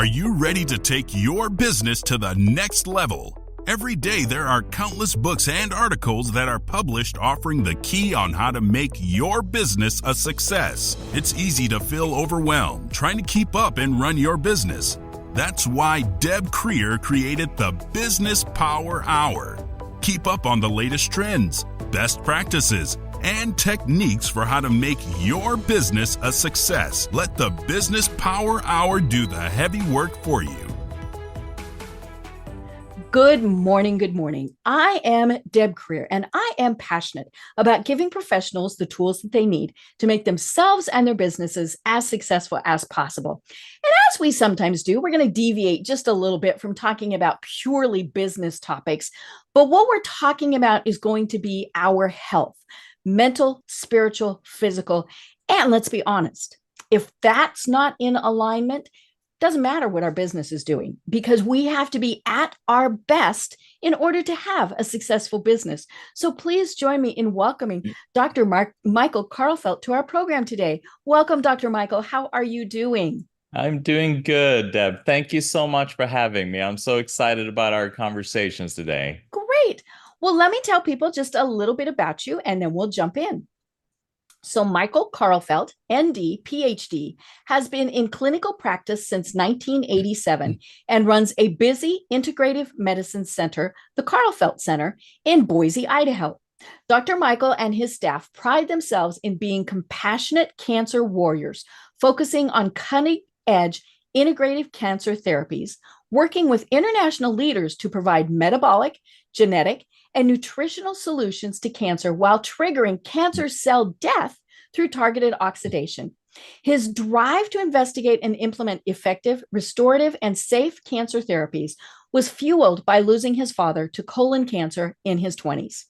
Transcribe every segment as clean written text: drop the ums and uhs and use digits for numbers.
Are you ready to take your business to the next level? Every day there are countless books and articles that are published offering the key on how to make your business a success. It's easy to feel overwhelmed trying to keep up and run your business. That's why Deb Creer created the Business Power Hour. Keep up on the latest trends, best practices, and techniques for how to make your business a success. Let the Business Power Hour do the heavy work for you. Good morning. Good morning. I am Deb Creer, and I am passionate about giving professionals the tools that they need to make themselves and their businesses as successful as possible. And as we sometimes do, we're going to deviate just a little bit from talking about purely business topics. But what we're talking about is going to be our health, mental, spiritual, physical. And let's be honest, if that's not in alignment, doesn't matter what our business is doing, because we have to be at our best in order to have a successful business. So please join me in welcoming Dr. Michael Karlfeldt to our program today. Welcome, Dr. Michael. How are you doing? I'm doing good, Deb. Thank you so much for having me. I'm so excited about our conversations today. Great. Well, let me tell people just a little bit about you, and then we'll jump in. So Michael Karlfeldt, ND, PhD, has been in clinical practice since 1987 and runs a busy integrative medicine center, the Karlfeldt Center, in Boise, Idaho. Dr. Michael and his staff pride themselves in being compassionate cancer warriors, focusing on cutting-edge integrative cancer therapies, working with international leaders to provide metabolic, genetic, and nutritional solutions to cancer while triggering cancer cell death through targeted oxidation. His drive to investigate and implement effective, restorative, and safe cancer therapies was fueled by losing his father to colon cancer in his 20s.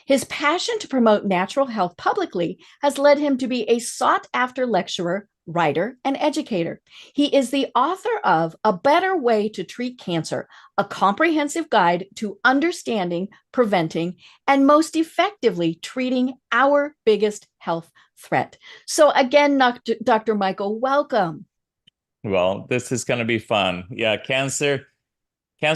His passion to promote natural health publicly has led him to be a sought-after lecturer, writer, and educator. He is the author of A Better Way to Treat Cancer, a comprehensive guide to understanding, preventing, and most effectively treating our biggest health threat. So again, Dr. Michael, welcome. Well, this is going to be fun. Yeah, cancer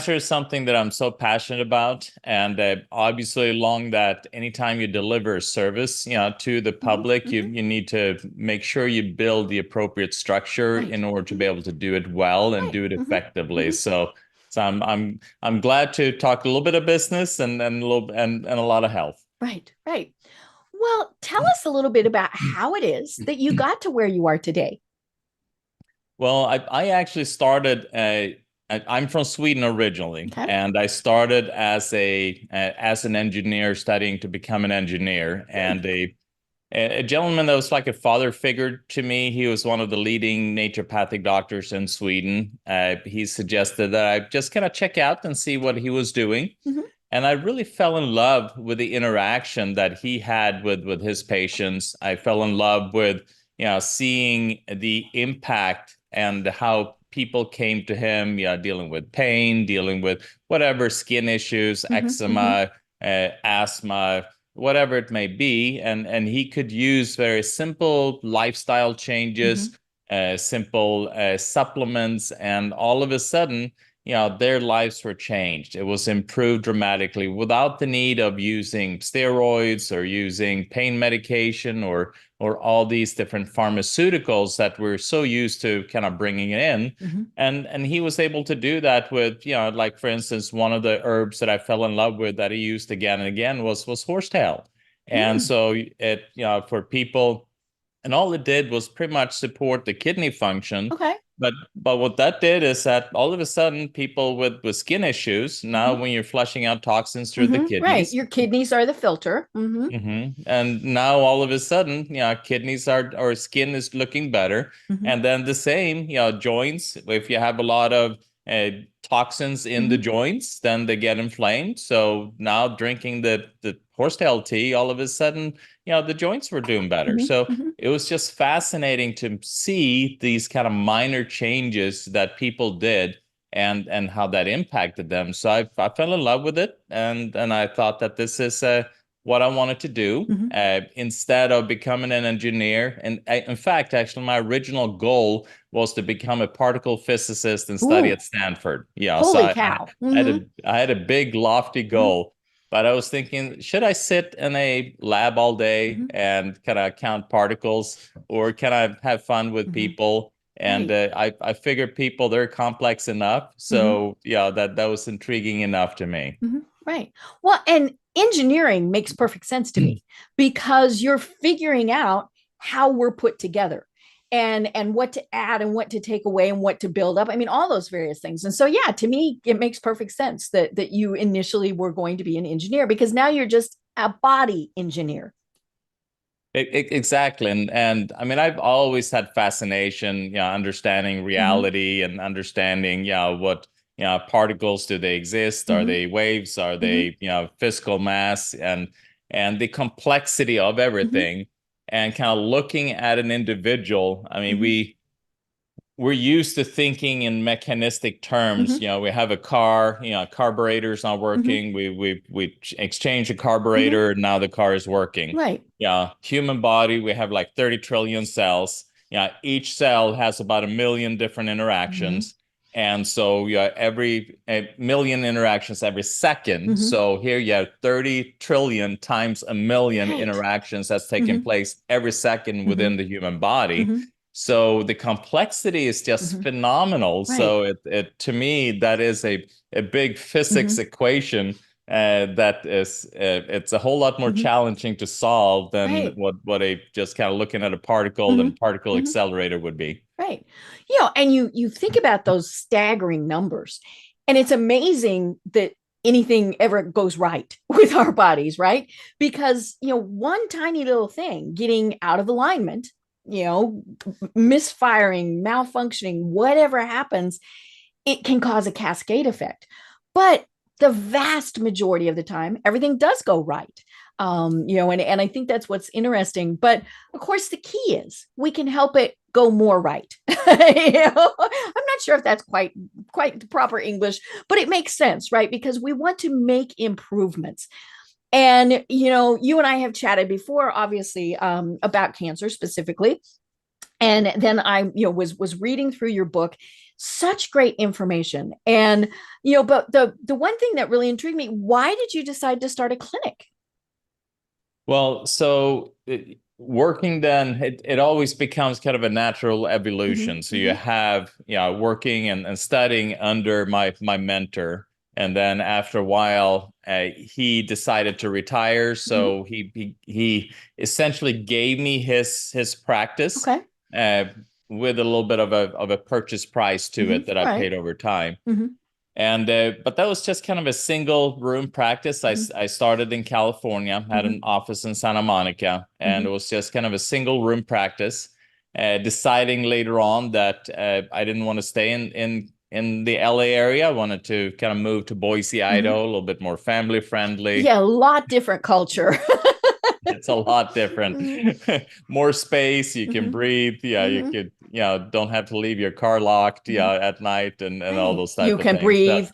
is something that I'm so passionate about. And obviously along that, anytime you deliver a service, to the public, you need to make sure you build the appropriate structure in order to be able to do it well and do it effectively. So I'm glad to talk a little bit of business and a lot of health. Right. Well, tell us a little bit about how it is that you got to where you are today. Well, I actually started I'm from Sweden originally, and I started as an engineer studying to become an engineer. And a gentleman that was like a father figure to me, he was one of the leading naturopathic doctors in Sweden. He suggested that I just kind of check out and see what he was doing. And I really fell in love with the interaction that he had with his patients. I fell in love with, seeing the impact and how people came to him, dealing with pain, dealing with whatever skin issues, eczema, asthma, whatever it may be. And he could use very simple lifestyle changes, simple supplements, and all of a sudden, their lives were changed. It was improved dramatically without the need of using steroids or using pain medication or all these different pharmaceuticals that we're so used to kind of bringing in. And he was able to do that with, like, for instance, one of the herbs that I fell in love with that he used again and again was horsetail. And so it, for people, and all it did was pretty much support the kidney function. Okay. But what that did is that all of a sudden, people with skin issues, now when you're flushing out toxins through the kidneys. Right, your kidneys are the filter. And now all of a sudden, kidneys or skin is looking better. And then the same, joints, if you have a lot of toxins in the joints, then they get inflamed. So now drinking the horsetail tea, all of a sudden, the joints were doing better. So it was just fascinating to see these kind of minor changes that people did and how that impacted them. So I fell in love with it. And I thought that this is what I wanted to do instead of becoming an engineer. And in fact, actually, my original goal was to become a particle physicist and study at Stanford. Yeah, so Holy cow. I had a big, lofty goal. But I was thinking, should I sit in a lab all day and kind of count particles, or can I have fun with people? And I figured people, they're complex enough. So yeah, that was intriguing enough to me. Right. Well, and engineering makes perfect sense to me because you're figuring out how we're put together and what to add and what to take away and what to build up. I mean, all those various things. And so, yeah, to me, it makes perfect sense that you initially were going to be an engineer, because now you're just a body engineer. Exactly. And I mean, I've always had fascination, understanding reality and understanding, what, particles, do they exist? Are they waves? Are they, physical mass, and the complexity of everything, and kind of looking at an individual. I mean, we're used to thinking in mechanistic terms. We have a car, carburetor's not working. We exchange a carburetor. Now the car is working. Right. Yeah. Human body, we have like 30 trillion cells. Yeah. Each cell has about 1 million different interactions. And so every a million interactions every second. So here you have 30 trillion times 1 million interactions that's taking place every second within the human body. So the complexity is just phenomenal. Right. So it to me, that is a big physics equation that is it's a whole lot more challenging to solve than what a just kind of looking at a particle and particle accelerator would be. Right. And you think about those staggering numbers, and it's amazing that anything ever goes right with our bodies, right? Because, one tiny little thing getting out of alignment, misfiring, malfunctioning, whatever happens, it can cause a cascade effect. But the vast majority of the time, everything does go right. And I think that's what's interesting. But of course, the key is we can help it go more right. I'm not sure if that's quite the proper English, but it makes sense, right? Because we want to make improvements. And, you and I have chatted before, obviously, about cancer specifically. And then I, was reading through your book, such great information. And, but the one thing that really intrigued me, why did you decide to start a clinic? Well, so working then, it always becomes kind of a natural evolution. So you have, working and studying under my mentor. And then after a while, he decided to retire. So he essentially gave me his practice with a little bit of a purchase price to it that I paid over time. And but that was just kind of a single room practice. I started in California, had an office in Santa Monica, and it was just kind of a single room practice. Deciding later on that I didn't want to stay in the LA area. I wanted to kind of move to Boise, Idaho, a little bit more family friendly. Yeah, a lot different culture. It's a lot different. More space, you can breathe. Yeah, you could, don't have to leave your car locked, at night and all those types of things. You can breathe.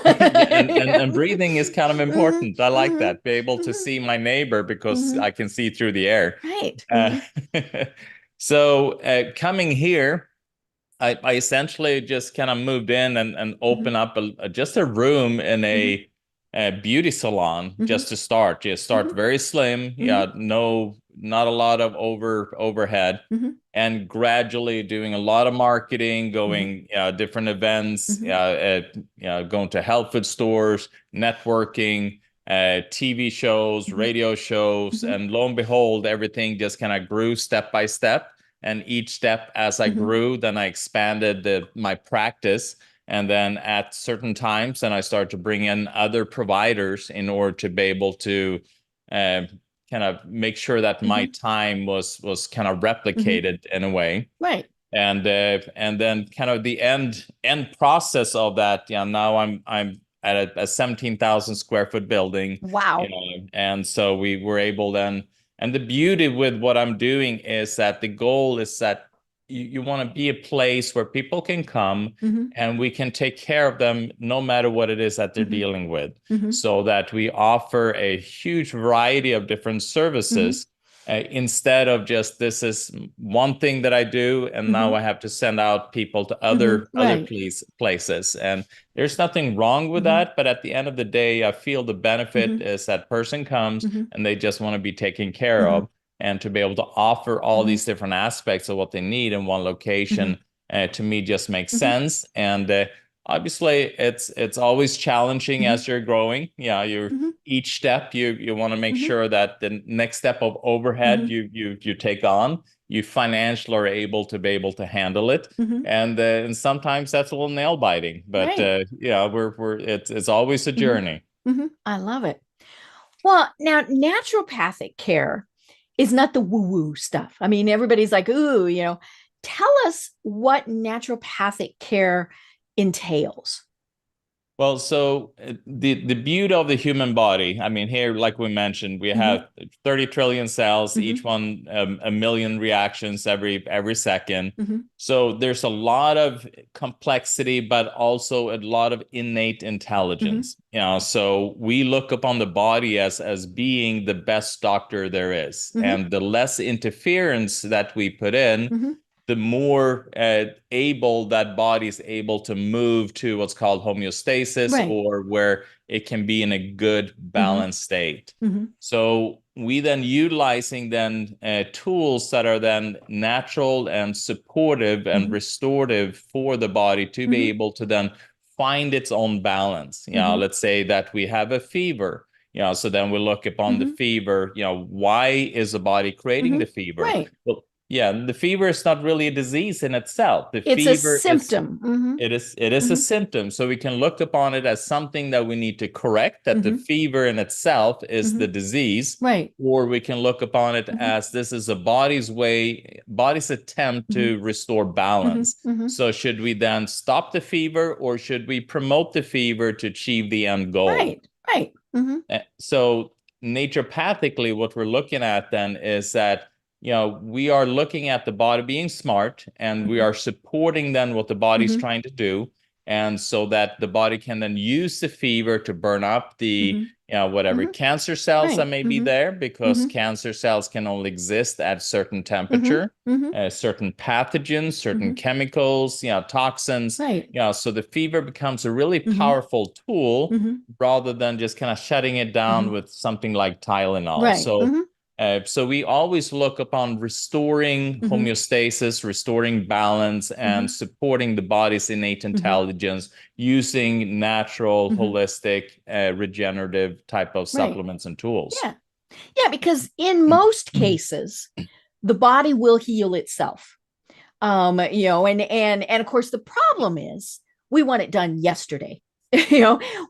And breathing is kind of important. I like that. Be able to see my neighbor because I can see through the air. Right. So coming here, I essentially just kind of moved in and opened up just a room in a beauty salon just to start. You start very slim. Not a lot of overhead, and gradually doing a lot of marketing, going different events, going to health food stores, networking, TV shows, radio shows, and lo and behold, everything just kind of grew step by step. And each step as I grew, then I expanded my practice. And then at certain times, then I started to bring in other providers in order to be able to kind of make sure that my time was kind of replicated in a way. Right. And then kind of the end process of that. Now I'm at a 17,000 square foot building. Wow. And so we were able then. And the beauty with what I'm doing is that the goal is that you want to be a place where people can come Mm-hmm. and we can take care of them no matter what it is that they're Mm-hmm. dealing with, Mm-hmm. so that we offer a huge variety of different services. Instead of just, this is one thing that I do, and now Mm-hmm. I have to send out people to Mm-hmm. other Right. places. And there's nothing wrong with Mm-hmm. that, but at the end of the day, I feel the benefit Mm-hmm. is that person comes Mm-hmm. and they just want to be taken care Mm-hmm. of, and to be able to offer all Mm-hmm. these different aspects of what they need in one location, to me just makes Mm-hmm. sense. And obviously, it's always challenging Mm-hmm. as you're growing. Yeah, you're Mm-hmm. each step you want to make Mm-hmm. sure that the next step of overhead Mm-hmm. you take on, you financially are able to handle it. Mm-hmm. And sometimes that's a little nail biting, but Right. yeah, we're it's always a Mm-hmm. journey. Mm-hmm. I love it. Well, now naturopathic care is not the woo-woo stuff. I mean, everybody's like, ooh, tell us what naturopathic care entails. Well, so the beauty of the human body, I mean, here, like we mentioned, we Mm-hmm. have 30 trillion cells, Mm-hmm. each one a million reactions every second. Mm-hmm. So there's a lot of complexity, but also a lot of innate Mm-hmm. intelligence. So we look upon the body as being the best doctor there is, Mm-hmm. and the less interference that we put in, Mm-hmm. the more able that body is able to move to what's called homeostasis, Right. or where it can be in a good Mm-hmm. balanced state. Mm-hmm. So we then utilizing then tools that are then natural and supportive and Mm-hmm. restorative for the body to be Mm-hmm. able to then find its own balance. Mm-hmm. Let's say that we have a fever. So then we look upon the Mm-hmm. fever. Why is the body creating Mm-hmm. the fever? Right. Well, yeah, the fever is not really a disease in itself. The It's a fever is symptom. Mm-hmm. it is a Mm-hmm. symptom. So we can look upon it as something that we need to correct, that the Mm-hmm. fever in itself is Mm-hmm. the disease, Right. or we can look upon it Mm-hmm. as this is a body's attempt Mm-hmm. to restore Mm-hmm. balance. Mm-hmm. So should we then stop the fever, or should we promote the fever to achieve the end goal? Right. Right. Mm-hmm. So naturopathically, what we're looking at then is that, we are looking at the body being smart, and we Mm-hmm. are supporting then what the body's Mm-hmm. trying to do. And so that the body can then use the fever to burn up the, Mm-hmm. whatever Mm-hmm. cancer cells that Right. may be Mm-hmm. there, because Mm-hmm. cancer cells can only exist at certain Mm-hmm. temperature, Mm-hmm. certain pathogens, certain Mm-hmm. chemicals, toxins. Right. So the fever becomes a really Mm-hmm. powerful tool, Mm-hmm. rather than just kind of shutting it Mm-hmm. down with something like Tylenol. Right. So, Mm-hmm. so we always look upon restoring Mm-hmm. homeostasis, restoring balance, Mm-hmm. and supporting the body's innate Mm-hmm. intelligence using natural, Mm-hmm. holistic, regenerative type of Right. supplements and tools. Yeah. Yeah, because in most cases, the body will heal itself. And of course the problem is we want it done yesterday.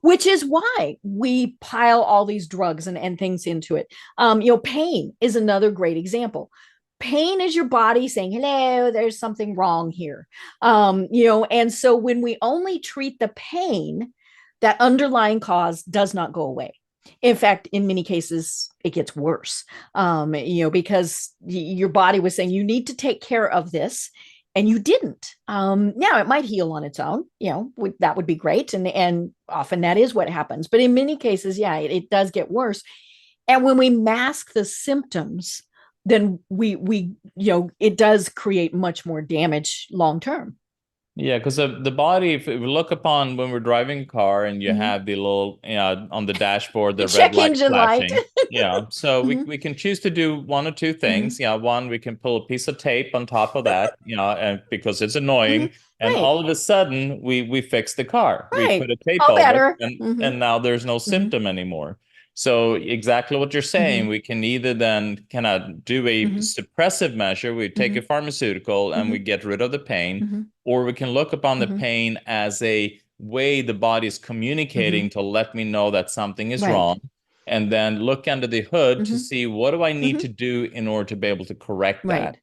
Which is why we pile all these drugs and things into it. Pain is another great example. Pain is your body saying, hello, there's something wrong here. And so when we only treat the pain, that underlying cause does not go away. In fact, in many cases, it gets worse, because your body was saying you need to take care of this, and you didn't. Now it might heal on its own, that would be great. And often that is what happens. But in many cases, yeah, it does get worse. And when we mask the symptoms, then we it does create much more damage long term. Yeah, because the body, if we look upon when we're driving a car and you Mm-hmm. have the little, on the dashboard, The the red check light engine light. flashing. So Mm-hmm. we can choose to do one or two things. One, we can pull a piece of tape on top of that, and because it's Mm-hmm. annoying. And Right. all of a sudden, we fix the car. We Right. put a tape All over it, better. and Mm-hmm. and now there's no Mm-hmm. symptom anymore. So exactly what you're saying, Mm-hmm. we can either then kind of do a Mm-hmm. suppressive measure, we take a Mm-hmm. pharmaceutical and we Mm-hmm. get rid of the pain, Mm-hmm. or we can look upon the Mm-hmm. pain as a way the body is Mm-hmm. communicating to let me know that something is Right. wrong, and then look under the hood to Mm-hmm. see what do I need Mm-hmm. to do in order to be able to correct that. Right.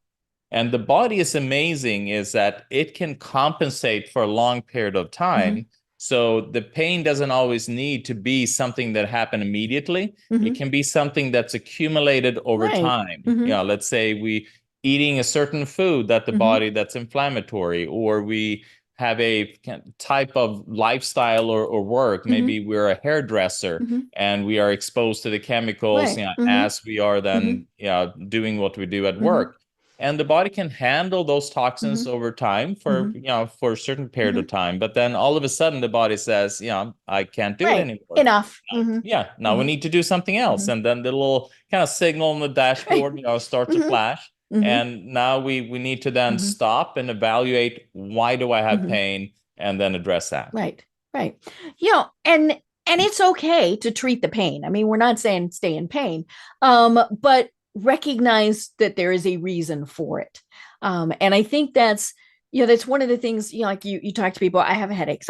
And the body is amazing, is that it can compensate for a long period of time. Mm-hmm. So the pain doesn't always need to be something that happened immediately. Mm-hmm. It can be something that's accumulated over Right. time. Mm-hmm. Let's say we eating a certain food that the Mhm. body that's inflammatory, or we have a type of lifestyle or work. Mhm. Maybe we're a hairdresser Mhm. and we are exposed to the chemicals, Right. Mhm. as we are Mhm. then, doing what we do at Mhm. work. And the body can handle those toxins Mhm. over time for, Mhm. for a certain period of Mhm. time. But then all of a sudden the body says, I can't do it Right. anymore. Enough. Mhm. Yeah, now we Mhm. need to do something else. Mhm. And then the little kind of signal on the Right. dashboard, start to Mhm. flash. Mhm. And now we need to then Mhm. stop and evaluate, why do I have Mhm. pain, and then address that. Right. Right. And it's okay to treat the pain. I mean, we're not saying stay in pain, but recognize that there is a reason for it. And I think that's one of the things, like you talk to people, I have headaches,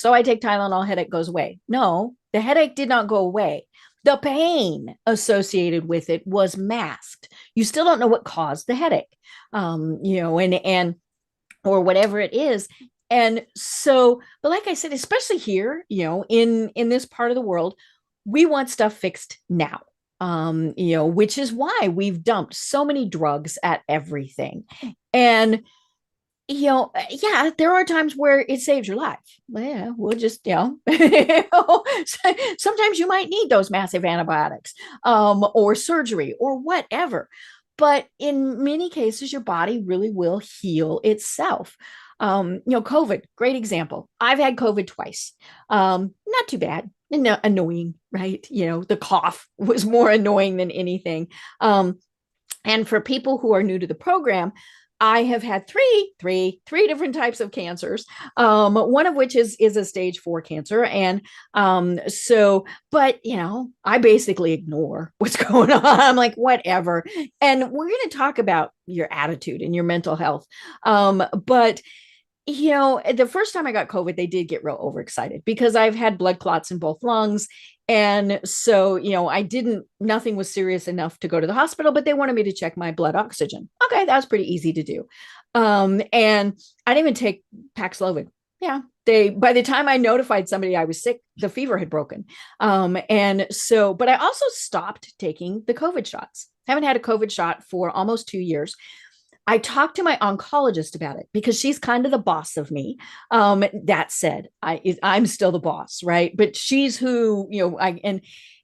so I take Tylenol, headache goes away. No, the headache did not go away. The pain associated with it was masked. You still don't know what caused the headache. And or whatever it is. And so, but like I said, especially here, in this part of the world, we want stuff fixed now. Which is why we've dumped so many drugs at everything. And yeah, there are times where it saves your life. Well, yeah, we'll just, sometimes you might need those massive antibiotics, or surgery or whatever. But in many cases, your body really will heal itself. COVID, great example. I've had COVID twice. Not too bad. Annoying, right? The cough was more annoying than anything. And for people who are new to the program, I have had three different types of cancers. One of which is a stage 4 cancer, and but I basically ignore what's going on. I'm like, whatever. And we're going to talk about your attitude and your mental health. But the first time I got COVID, they did get real overexcited because I've had blood clots in both lungs. And so, nothing was serious enough to go to the hospital, but they wanted me to check my blood oxygen. Okay, that was pretty easy to do. And I didn't even take Paxlovid. Yeah. By the time I notified somebody I was sick, the fever had broken. And so, but I also stopped taking the COVID shots. Haven't had a COVID shot for almost 2 years. I talked to my oncologist about it because she's kind of the boss of me. That said, I'm still the boss, right? But she's who,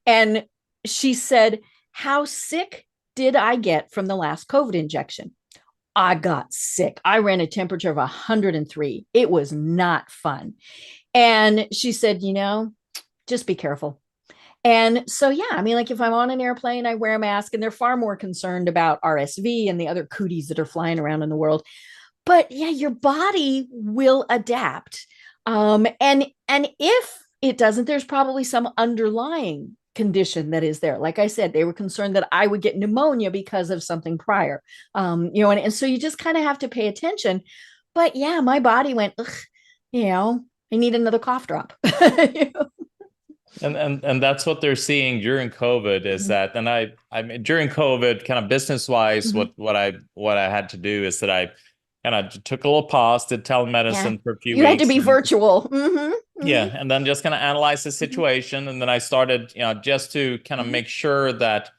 and she said, how sick did I get from the last COVID injection? I got sick. I ran a temperature of 103. It was not fun. And she said, just be careful. And so, yeah, I mean, like if I'm on an airplane, I wear a mask, and they're far more concerned about RSV and the other cooties that are flying around in the world. But yeah, your body will adapt. And if it doesn't, there's probably some underlying condition that is there. Like I said, they were concerned that I would get pneumonia because of something prior. And so you just kind of have to pay attention. But yeah, my body went, ugh, I need another cough drop. And that's what they're seeing during COVID is Mhm. that, and I mean, during COVID, kind of business wise, Mhm. what I had to do is that I kind of took a little pause, did Yeah. telemedicine for a few You had to weeks, be and virtual. Hmm. yeah, Hmm. and then just kind of analyze the Hmm. situation, and then I started, just to kind of Hmm. make sure that,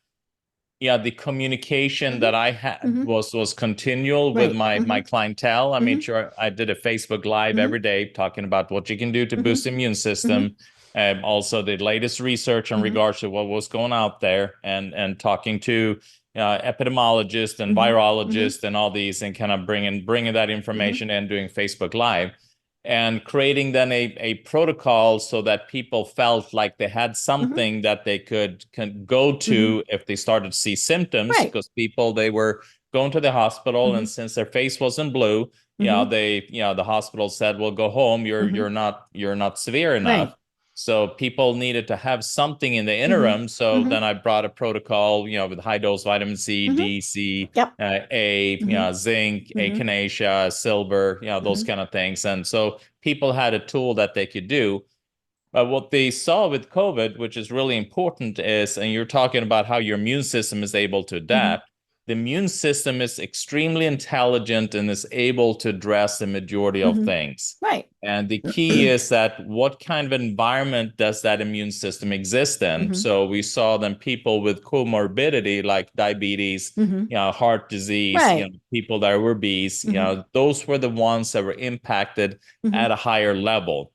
yeah, the communication Hmm. that I had Hmm. was continual with Right. my Hmm. clientele. I Hmm. made sure I did a Facebook Live Hmm. every day talking about what you can do to boost Hmm. the immune Hmm. system. Also, the latest research in Hmm. regards to what was going out there, and talking to epidemiologists and Hmm. Hmm. virologists and all these, and kind of bringing that Hmm. information in, doing Facebook Live and creating then a protocol so that people felt like they had Hmm. something that they could go Hmm. to if they started to see symptoms, Right. because people, they were going to the hospital, Hmm. and since their face wasn't blue, Hmm. the hospital said, well, go home, you're Hmm. you're not you're not severe enough. Right. So people needed to have something in the Hmm. interim. So Hmm. then I brought a protocol, with high dose vitamin C, Hmm. D, C, Yep. A, Hmm. zinc, Hmm. echinacea, silver, those Hmm. kind of things. And so people had a tool that they could do. But what they saw with COVID, which is really important, is, and you're talking about how your immune system is able to Hmm. adapt. the immune system is extremely intelligent and is able to address the majority of things. Right. And the key is that what kind of environment does that immune system exist in? So we saw then people with comorbidity like diabetes, heart disease, Right. people that were obese, those were the ones that were impacted at a higher level.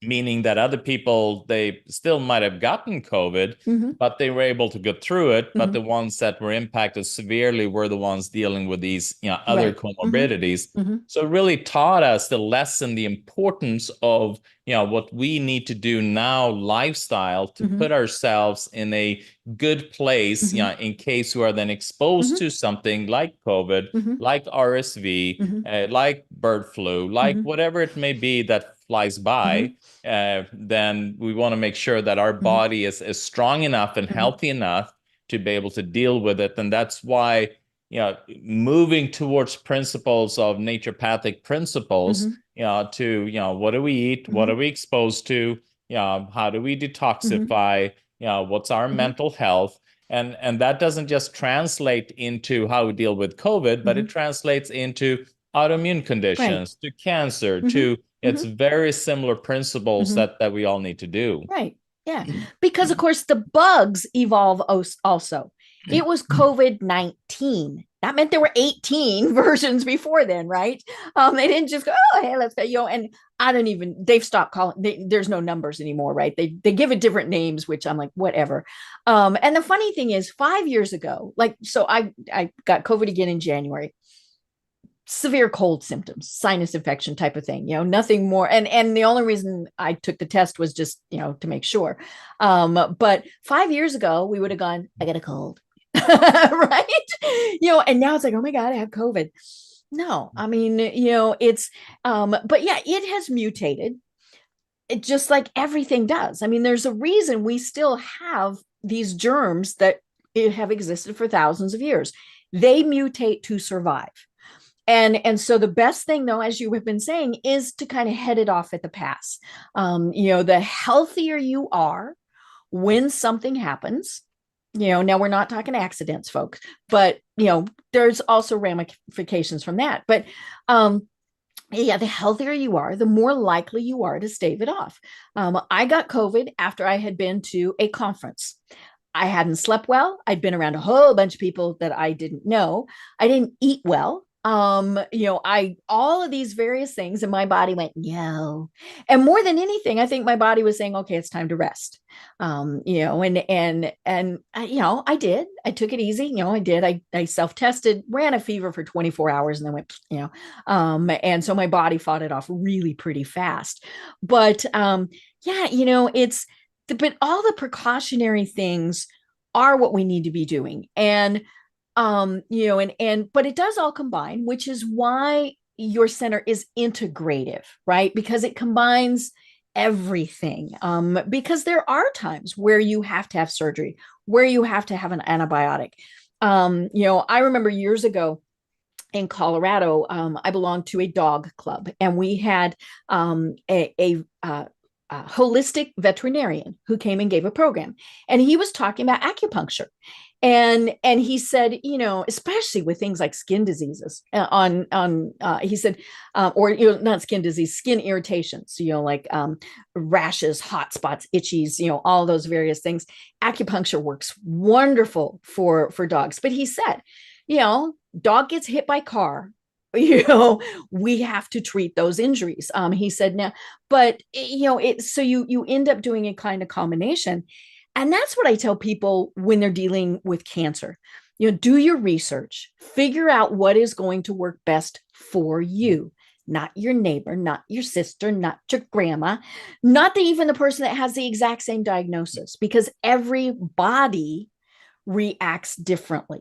Meaning that other people, they still might have gotten COVID, but they were able to get through it. But the ones that were impacted severely were the ones dealing with these, other comorbidities. So it really taught us the lesson, the importance of, what we need to do now, lifestyle, to put ourselves in a good place, in case we are then exposed to something like COVID, like RSV, like bird flu, like whatever it may be that flies by. Then we want to make sure that our body is strong enough and healthy enough to be able to deal with it. And that's why, moving towards principles of naturopathic principles, to, what do we eat? What are we exposed to? How do we detoxify? What's our mental health? And that doesn't just translate into how we deal with COVID, but it translates into autoimmune conditions, to cancer, to it's very similar principles that we all need to do. Right. Yeah. Because of course the bugs evolve also. It was COVID-19. That meant there were 18 versions before then, right? They didn't just go, oh, hey, let's go, and they've stopped calling, there's no numbers anymore, right? They give it different names, which I'm like, whatever. And the funny thing is 5 years ago, so I got COVID again in January. Severe cold symptoms, sinus infection type of thing, nothing more. And the only reason I took the test was just, to make sure. But 5 years ago, we would have gone, I got a cold, right? And now it's like, oh my God, I have COVID. No, I mean, it's, but yeah, it has mutated. It just like everything does. I mean, there's a reason we still have these germs that have existed for thousands of years. They mutate to survive. And so the best thing, though, as you have been saying, is to kind of head it off at the pass. The healthier you are when something happens, now we're not talking accidents, folks, but, there's also ramifications from that. But the healthier you are, the more likely you are to stave it off. I got COVID after I had been to a conference. I hadn't slept well. I'd been around a whole bunch of people that I didn't know. I didn't eat well. All of these various things, and my body went, no. And more than anything, I think my body was saying, okay, it's time to rest. I did. I took it easy. I did. I self-tested, ran a fever for 24 hours and then went, and so my body fought it off really pretty fast. But, but all the precautionary things are what we need to be doing. And but it does all combine, which is why your center is integrative, right? Because it combines everything. Because there are times where you have to have surgery, where you have to have an antibiotic. I remember years ago in Colorado, I belonged to a dog club, and we had a holistic veterinarian who came and gave a program, and he was talking about acupuncture. And he said, especially with things like skin diseases he said, or, not skin disease, skin irritations, like rashes, hot spots, itchies, all those various things. Acupuncture works wonderful for dogs. But he said, dog gets hit by car, we have to treat those injuries. He said, now, but so you end up doing a kind of combination. And that's what I tell people when they're dealing with cancer. Do your research, figure out what is going to work best for you, not your neighbor, not your sister, not your grandma, not even the person that has the exact same diagnosis, because every body reacts differently.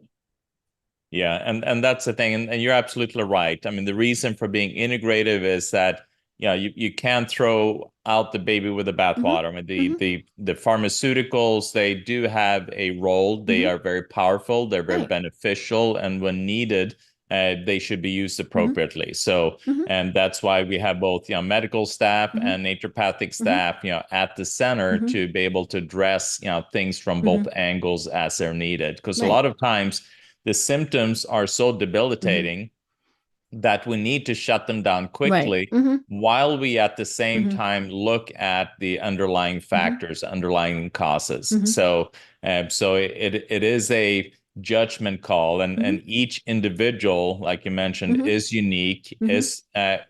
Yeah, and that's the thing, and you're absolutely right. I mean, the reason for being integrative is that you can't throw out the baby with the bathwater. I mean, the pharmaceuticals, they do have a role. They are very powerful. They're very beneficial, and when needed, they should be used appropriately. So, and that's why we have both medical staff and naturopathic staff at the center to be able to address things from both angles as they're needed. Because a lot of times the symptoms are so debilitating that we need to shut them down quickly, while we at the same time look at the underlying factors, underlying causes. So it is a judgment call, and each individual, like you mentioned, is unique.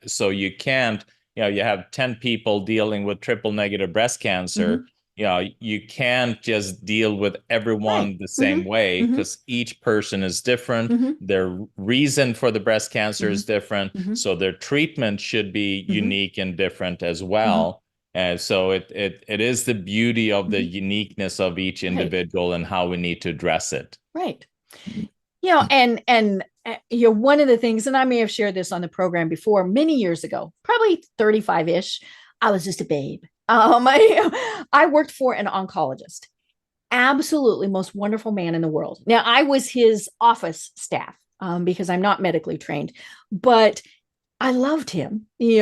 So you can't, you have 10 people dealing with triple negative breast cancer. You can't just deal with everyone the same way, because each person is different. Their reason for the breast cancer is different. So their treatment should be unique and different as well. And so it is the beauty of the uniqueness of each individual and how we need to address it. Right. And one of the things, and I may have shared this on the program before, many years ago, probably 35-ish, I was just a babe. I worked for an oncologist, absolutely most wonderful man in the world. Now, I was his office staff because I'm not medically trained, but I loved him. He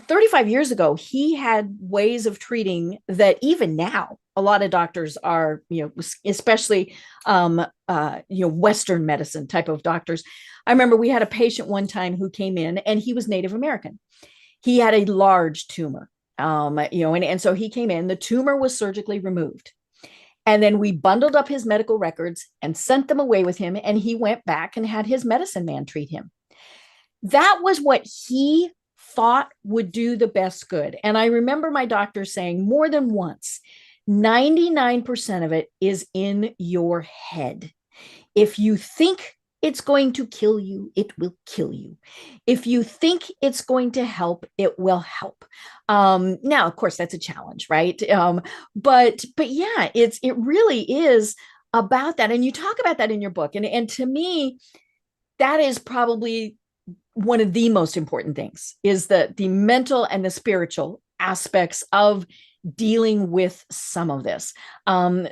35 years ago, he had ways of treating that even now, a lot of doctors are, especially, Western medicine type of doctors. I remember we had a patient one time who came in, and he was Native American. He had a large tumor, and so he came in, the tumor was surgically removed. And then we bundled up his medical records and sent them away with him. And he went back and had his medicine man treat him. That was what he thought would do the best good. And I remember my doctor saying more than once, 99% of it is in your head. If you think it's going to kill you, it will kill you. If you think it's going to help, it will help. Now, of course, that's a challenge, right? But yeah, it really is about that. And you talk about that in your book. And to me, that is probably one of the most important things, is the mental and the spiritual aspects of dealing with some of this.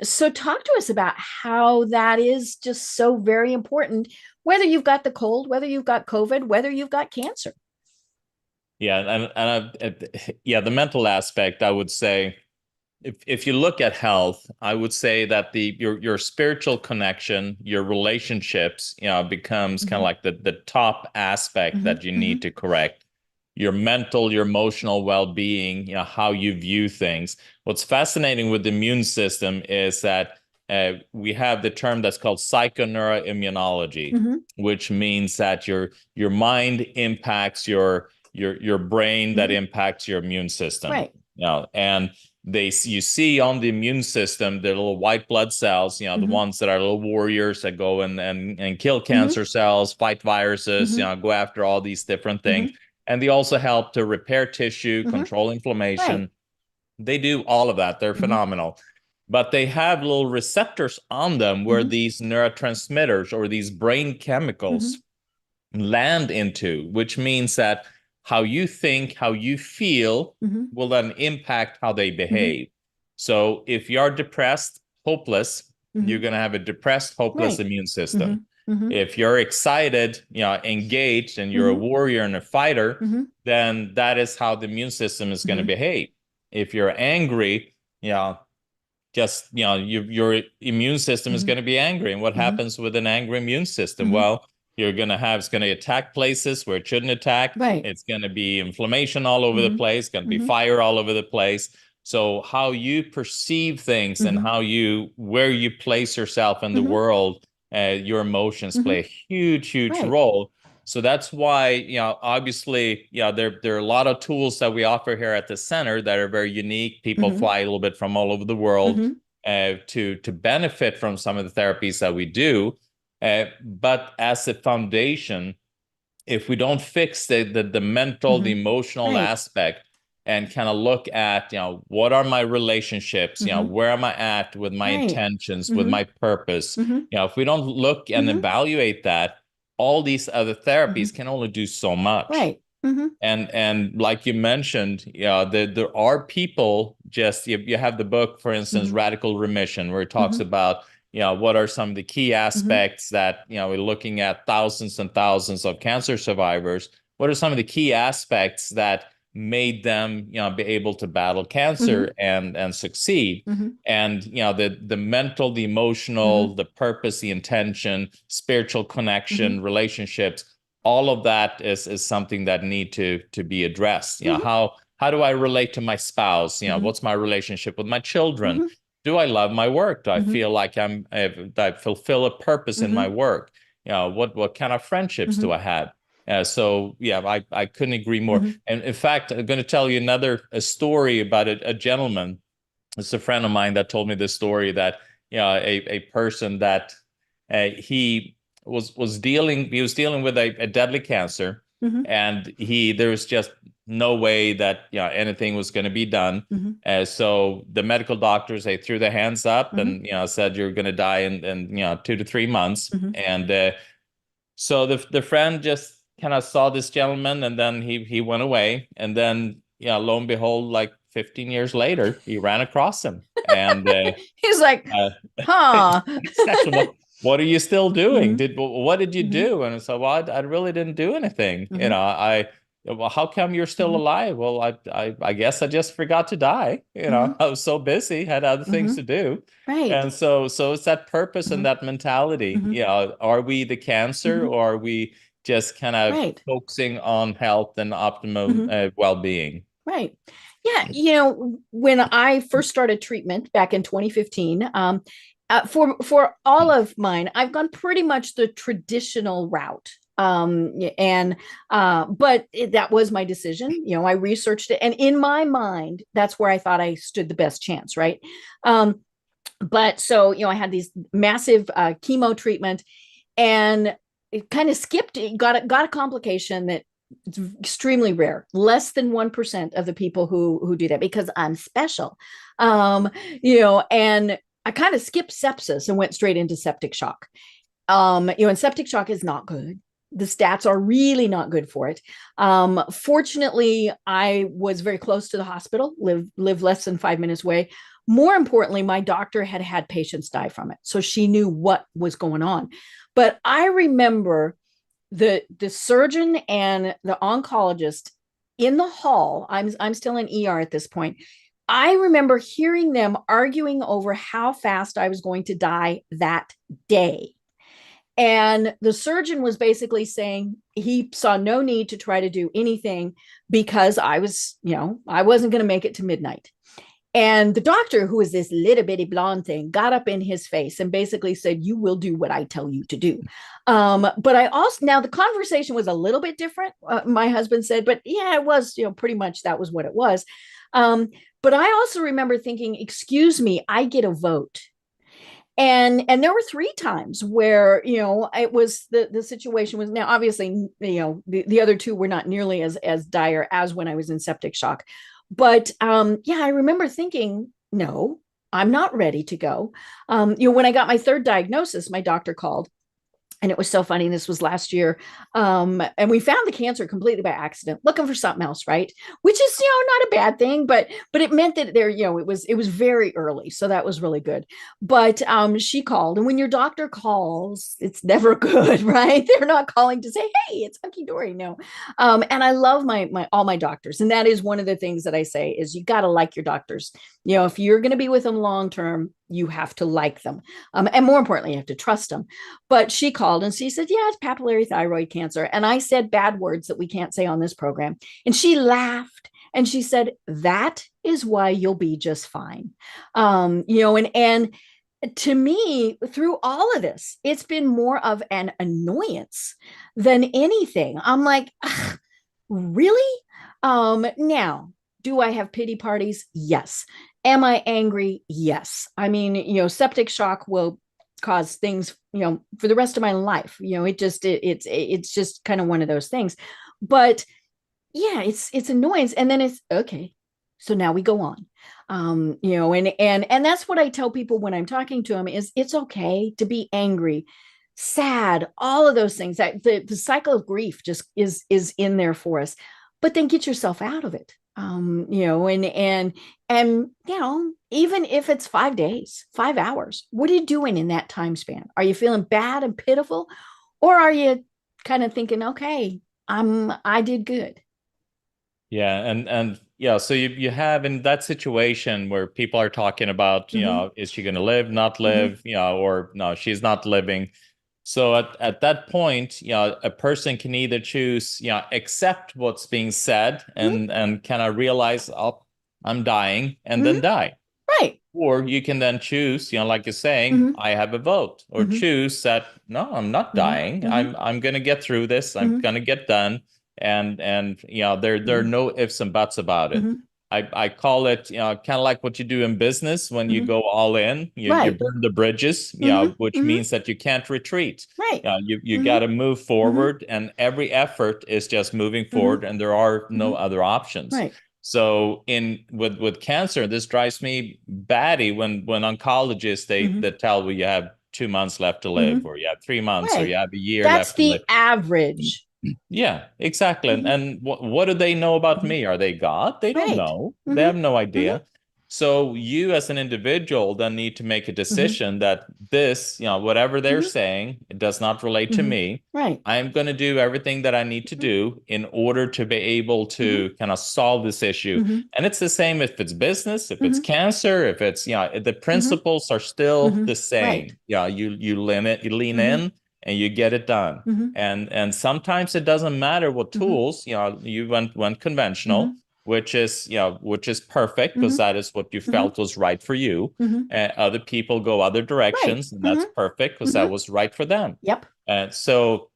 So talk to us about how that is just so very important, whether you've got the cold, whether you've got COVID, whether you've got cancer. Yeah. The mental aspect, I would say, if you look at health, I would say that your spiritual connection, your relationships, becomes kind of like the top aspect that you need to correct. Your mental, your emotional well-being, how you view things. What's fascinating with the immune system is that we have the term that's called psychoneuroimmunology, which means that your mind impacts your brain, that impacts your immune system. Right. And you see on the immune system the little white blood cells, the ones that are little warriors that go and kill cancer cells, fight viruses, go after all these different things. And they also help to repair tissue, control inflammation. Right. They do all of that. They're phenomenal. But they have little receptors on them where these neurotransmitters or these brain chemicals land into, which means that how you think, how you feel will then impact how they behave. So if you're depressed, hopeless, you're going to have a depressed, hopeless immune system. If you're excited, engaged, and you're a warrior and a fighter, then that is how the immune system is going to behave. If you're angry, your immune system is going to be angry. And what happens with an angry immune system? Well, it's going to attack places where it shouldn't attack. Right. It's going to be inflammation all over the place, going to be fire all over the place. So how you perceive things and where you place yourself in the world, your emotions play a huge role. So that's why, obviously, there are a lot of tools that we offer here at the center that are very unique. People fly a little bit from all over the world to benefit from some of the therapies that we do. But as a foundation, if we don't fix the mental, the emotional aspect, and kind of look at, what are my relationships? Where am I at with my intentions, with my purpose? If we don't look and evaluate that, all these other therapies can only do so much. Right. And like you mentioned, there are people, just you have the book, for instance, Radical Remission, where it talks about, what are some of the key aspects that, we're looking at thousands and thousands of cancer survivors. What are some of the key aspects that made them, be able to battle cancer and succeed. And, the mental, the emotional, the purpose, the intention, spiritual connection, relationships, all of that is something that need to be addressed. How do I relate to my spouse? What's my relationship with my children? Do I love my work? Do I feel like I fulfill a purpose in my work? What kind of friendships do I have? So yeah, I couldn't agree more. And in fact, I'm going to tell you a story about a gentleman. It's a friend of mine that told me this story that a person that he was dealing with a deadly cancer, and there was just no way that anything was going to be done. So the medical doctors, they threw their hands up and said you're going to die in 2 to 3 months. And so the friend just kind of saw this gentleman, and then he went away, and then lo and behold, like 15 years later, he ran across him, and he's like, huh. What are you still doing? What did you do? And so, well, I really didn't do anything. Well, how come you're still alive? Well, I guess I just forgot to die. I was so busy, had other things to do. Right. And so it's that purpose and that mentality. Are we the cancer, or are we just kind of focusing on health and optimum well-being? Right. Yeah. When I first started treatment back in 2015, for all of mine, I've gone pretty much the traditional route. But that was my decision. I researched it, and in my mind, that's where I thought I stood the best chance. Right. But so, I had these massive chemo treatment, and it kind of skipped, got a complication that it's extremely rare, less than 1% of the people who do that, because I'm special. And I kind of skipped sepsis and went straight into septic shock. And septic shock is not good. The stats are really not good for it. Fortunately, I was very close to the hospital, live less than 5 minutes away. More importantly, my doctor had patients die from it, so she knew what was going on. But I remember the surgeon and the oncologist in the hall. I'm still in ER at this point. I remember hearing them arguing over how fast I was going to die that day. And the surgeon was basically saying he saw no need to try to do anything because I wasn't going to make it to midnight. And the doctor, who was this little bitty blonde thing, got up in his face and basically said, "You will do what I tell you to do." But I also, now the conversation was a little bit different, my husband said, but yeah, it was, pretty much that was what it was. But I also remember thinking, excuse me, I get a vote. And there were 3 times where, it was the situation was, now obviously, the other 2 were not nearly as dire as when I was in septic shock. But I remember thinking, no, I'm not ready to go. When I got my 3rd diagnosis, my doctor called. And it was so funny. This was last year. And we found the cancer completely by accident, looking for something else, right? Which is, not a bad thing, but it meant that it was very early. So that was really good. But she called. And when your doctor calls, it's never good, right? They're not calling to say, hey, it's hunky-dory. No. And I love all my doctors. And that is one of the things that I say is you got to like your doctors. If you're going to be with them long-term, you have to like them. And more importantly, you have to trust them. But she called and she said, yeah, it's papillary thyroid cancer. And I said bad words that we can't say on this program. And she laughed and she said, that is why you'll be just fine. And to me, through all of this, it's been more of an annoyance than anything. I'm like, really? Now, do I have pity parties? Yes. Am I angry? Yes. I mean, septic shock will cause things, for the rest of my life. It's just kind of one of those things. But yeah, it's annoyance. And then it's okay. So now we go on. And that's what I tell people when I'm talking to them is it's okay to be angry, sad, all of those things. That the cycle of grief just is in there for us. But then get yourself out of it. And even if it's 5 days, 5 hours, what are you doing in that time span? Are you feeling bad and pitiful, or are you kind of thinking, okay, I did good? Yeah, and yeah, so you have in that situation where people are talking about, is she going to live, not Mhm. live, or no, she's not living. So at that point, a person can either choose, accept what's being said Mhm. and kind of realize, oh, I'm dying, and then Mhm. die. Right. Or you can then choose, like you're saying, Mhm. I have a vote, or Mhm. choose that, no, I'm not Mhm. dying. Mhm. I'm gonna get through this. I'm Mhm. gonna get done. And there are Mhm. no ifs and buts about it. Mhm. I call it, kind of like what you do in business when you Mhm. go all in. You Right. burn the bridges, Mhm. which Mhm. means that you can't retreat. Right. You got Mhm. to move Mhm. forward, and every effort is just moving Mhm. forward, and there are no Mhm. other options. Right. So in with cancer, this drives me batty when oncologists they Mhm. tell you you have 2 months left to live, Mhm. or you have 3 months, or you Right. have a year That's left to live. the average. Yeah, exactly. And, Mhm. and what do they know about Mhm. me? Are they God? They don't Right. know. They Mhm. have no Mhm. idea. So you as an individual then need to make a Mhm. decision that this, whatever they're Mhm. saying, it does not relate to Mhm. me. Right. I'm going to do everything that I need to Mhm. do in order to be able Mhm. to kind of solve this issue. Mhm. And it's the same if it's business, if it's Mhm. cancer, if it's, the Mhm. principles are still Mhm. the Right. same. Yeah, you lean Mhm. in and you get it done. Mhm. And sometimes it doesn't matter what Mhm. tools, you went conventional, Mhm. which is perfect because Mhm. that is what you Mhm. felt was right for you. Mhm. Other people go other Right. directions, and that's Mhm. perfect because that Mhm. was right for them. Yep. And so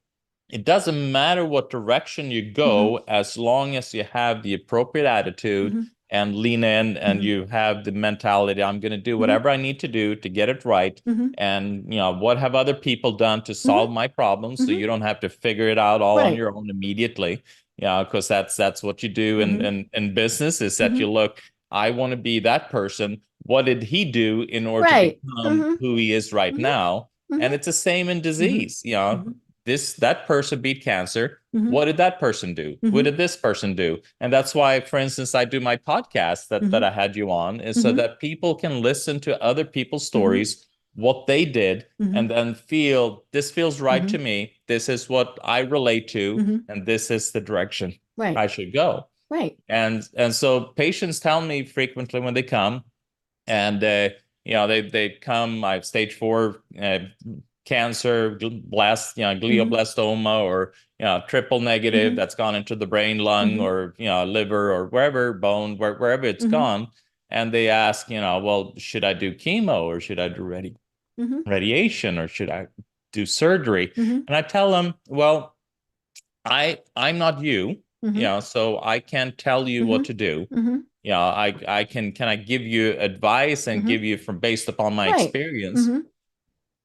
it doesn't matter what direction you Mhm. go as long as you have the appropriate attitude Mhm. and lean in, and Mhm. you have the mentality, I'm going to do Mhm. whatever I need to do to get it right. Mhm. And what have other people done to Mhm. solve my problems, so Mhm. you don't have to figure it out all on Right. your own immediately. Yeah, because that's what you do in, Mhm. in business, is that you Mhm. look, I want to be that person. What did he do in order to Right. become Mhm. who he is right Mhm. now? And Mhm. it's the same in Mhm. disease. Mhm. That person beat cancer. Mhm. What did that person do? What Mhm. did this person do? And that's why, for instance, I do my podcast that Mhm. I had you on, is so Mhm. that people can listen to other people's Mhm. stories, what they did, and Mhm. then feel this feels right to Mhm. me. This is what I relate to, Mhm. and this is the direction Right. I should go. Right. And so patients tell me frequently when they come, and they come. I have stage 4 cancer, Mhm. glioblastoma, or triple negative Mhm. that's gone into the brain, lung, Mhm. or liver, or wherever, bone, wherever it's Mhm. gone. And they ask, well, should I do chemo, or should I do Mhm. radiation, or should I do surgery? Mhm. And I tell them, well, I'm not you, Mhm. so I can't tell you what Mhm. to do. Mhm. I can I give you advice and Mhm. give you from based upon my Right. experience. Mhm.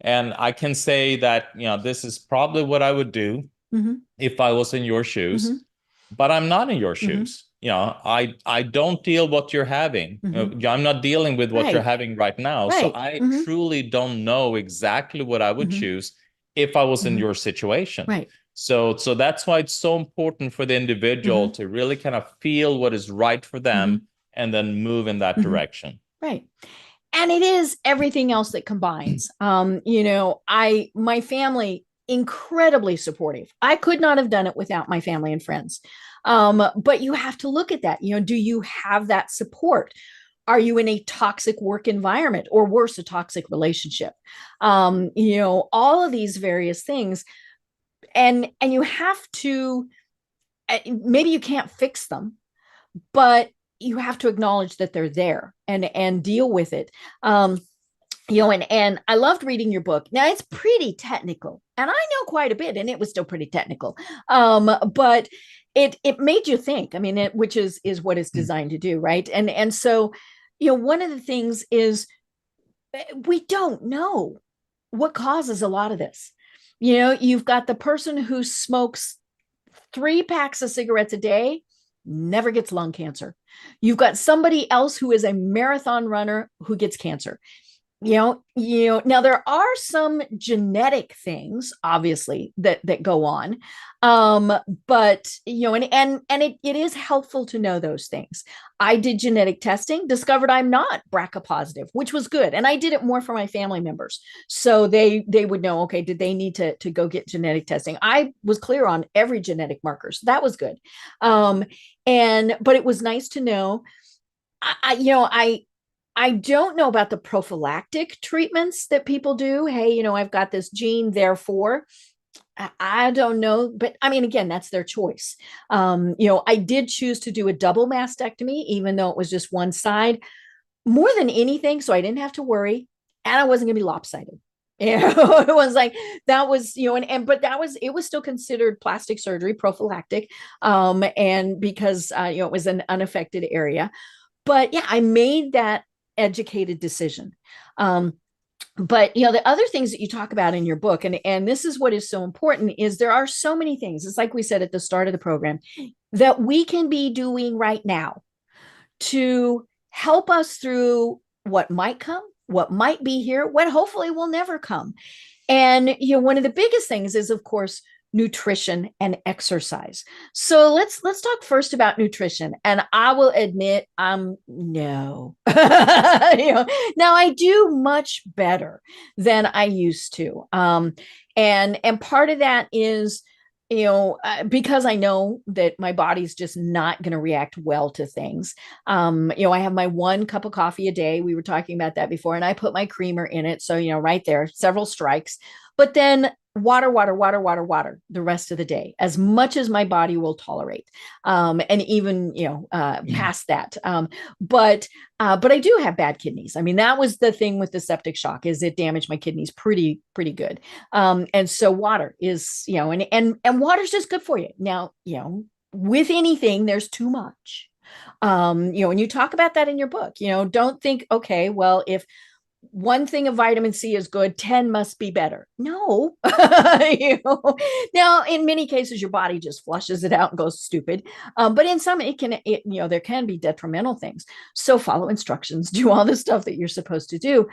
And I can say that, this is probably what I would do Mhm. if I was in your shoes, Mhm. but I'm not in your Mhm. shoes. I don't deal what you're having. Mhm. I'm not dealing with what you're Right. having right now. So Right. I Mhm. truly don't know exactly what I would Mhm. choose if I was in Mhm. your situation. Right. So that's why it's so important for the individual Mhm. to really kind of feel what is right for them, Mhm. and then move in that Mhm. direction. Right. And it is everything else that combines. My family, incredibly supportive. I could not have done it without my family and friends. But you have to look at that. Do you have that support? Are you in a toxic work environment, or worse, a toxic relationship? All of these various things. And you have to, maybe you can't fix them, but you have to acknowledge that they're there and deal with it. And I loved reading your book. Now it's pretty technical, and I know quite a bit, and it was still pretty technical. But it made you think. I mean, which is what it's designed to do, right? And so, one of the things is, we don't know what causes a lot of this. You've got the person who smokes 3 packs of cigarettes a day, never gets lung cancer. You've got somebody else who is a marathon runner who gets cancer. Now there are some genetic things, obviously, that go on. But it is helpful to know those things. I did genetic testing, discovered I'm not BRCA positive, which was good. And I did it more for my family members. So they would know, okay, did they need to go get genetic testing? I was clear on every genetic marker. So that was good. But it was nice to know. I don't know about the prophylactic treatments that people do. Hey, I've got this gene, therefore. I don't know, but I mean, again, that's their choice. I did choose to do a double mastectomy, even though it was just one side, more than anything, so I didn't have to worry, and I wasn't going to be lopsided. It was like that was, but it was still considered plastic surgery, prophylactic, and because it was an unaffected area. But yeah, I made that educated decision. But the other things that you talk about in your book, and this is what is so important, is there are so many things. It's like we said at the start of the program that we can be doing right now to help us through what might come, what might be here, what hopefully will never come. And one of the biggest things is, of course, nutrition and exercise. So let's talk first about nutrition. And I will admit, no. Now I do much better than I used to. And part of that is, because I know that my body's just not going to react well to things. I have my 1 cup of coffee a day. We were talking about that before, and I put my creamer in it. So, right there, several strikes. But then water the rest of the day, as much as my body will tolerate, and even past that. But I do have bad kidneys. I mean, that was the thing with the septic shock, is it damaged my kidneys pretty good. And so water is, and water's just good for you. Now, with anything, there's too much. And you talk about that in your book. Don't think, okay, well, if one thing of vitamin C is good, 10 must be better. No. Now, in many cases, your body just flushes it out and goes stupid. But in some, there can be detrimental things. So follow instructions, do all the stuff that you're supposed to do.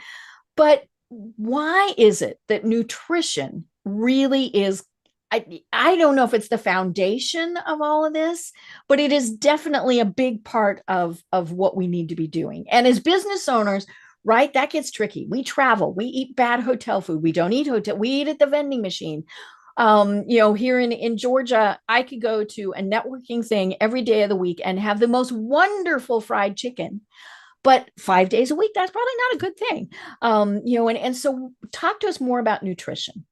But why is it that nutrition really is, I don't know if it's the foundation of all of this, but it is definitely a big part of what we need to be doing. And as business owners, right, that gets tricky. We travel, we eat bad hotel food. We don't eat hotel. We eat at the vending machine. Here in Georgia, I could go to a networking thing every day of the week and have the most wonderful fried chicken. But 5 days a week, that's probably not a good thing. And so talk to us more about nutrition.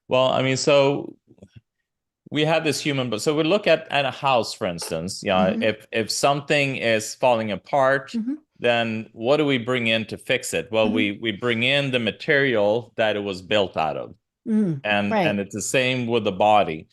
Well, I mean, so we have this human, but so we look at a house, for instance. If something is falling apart, then what do we bring in to fix it? Well, we bring in the material that it was built out of. And it's the same with the body.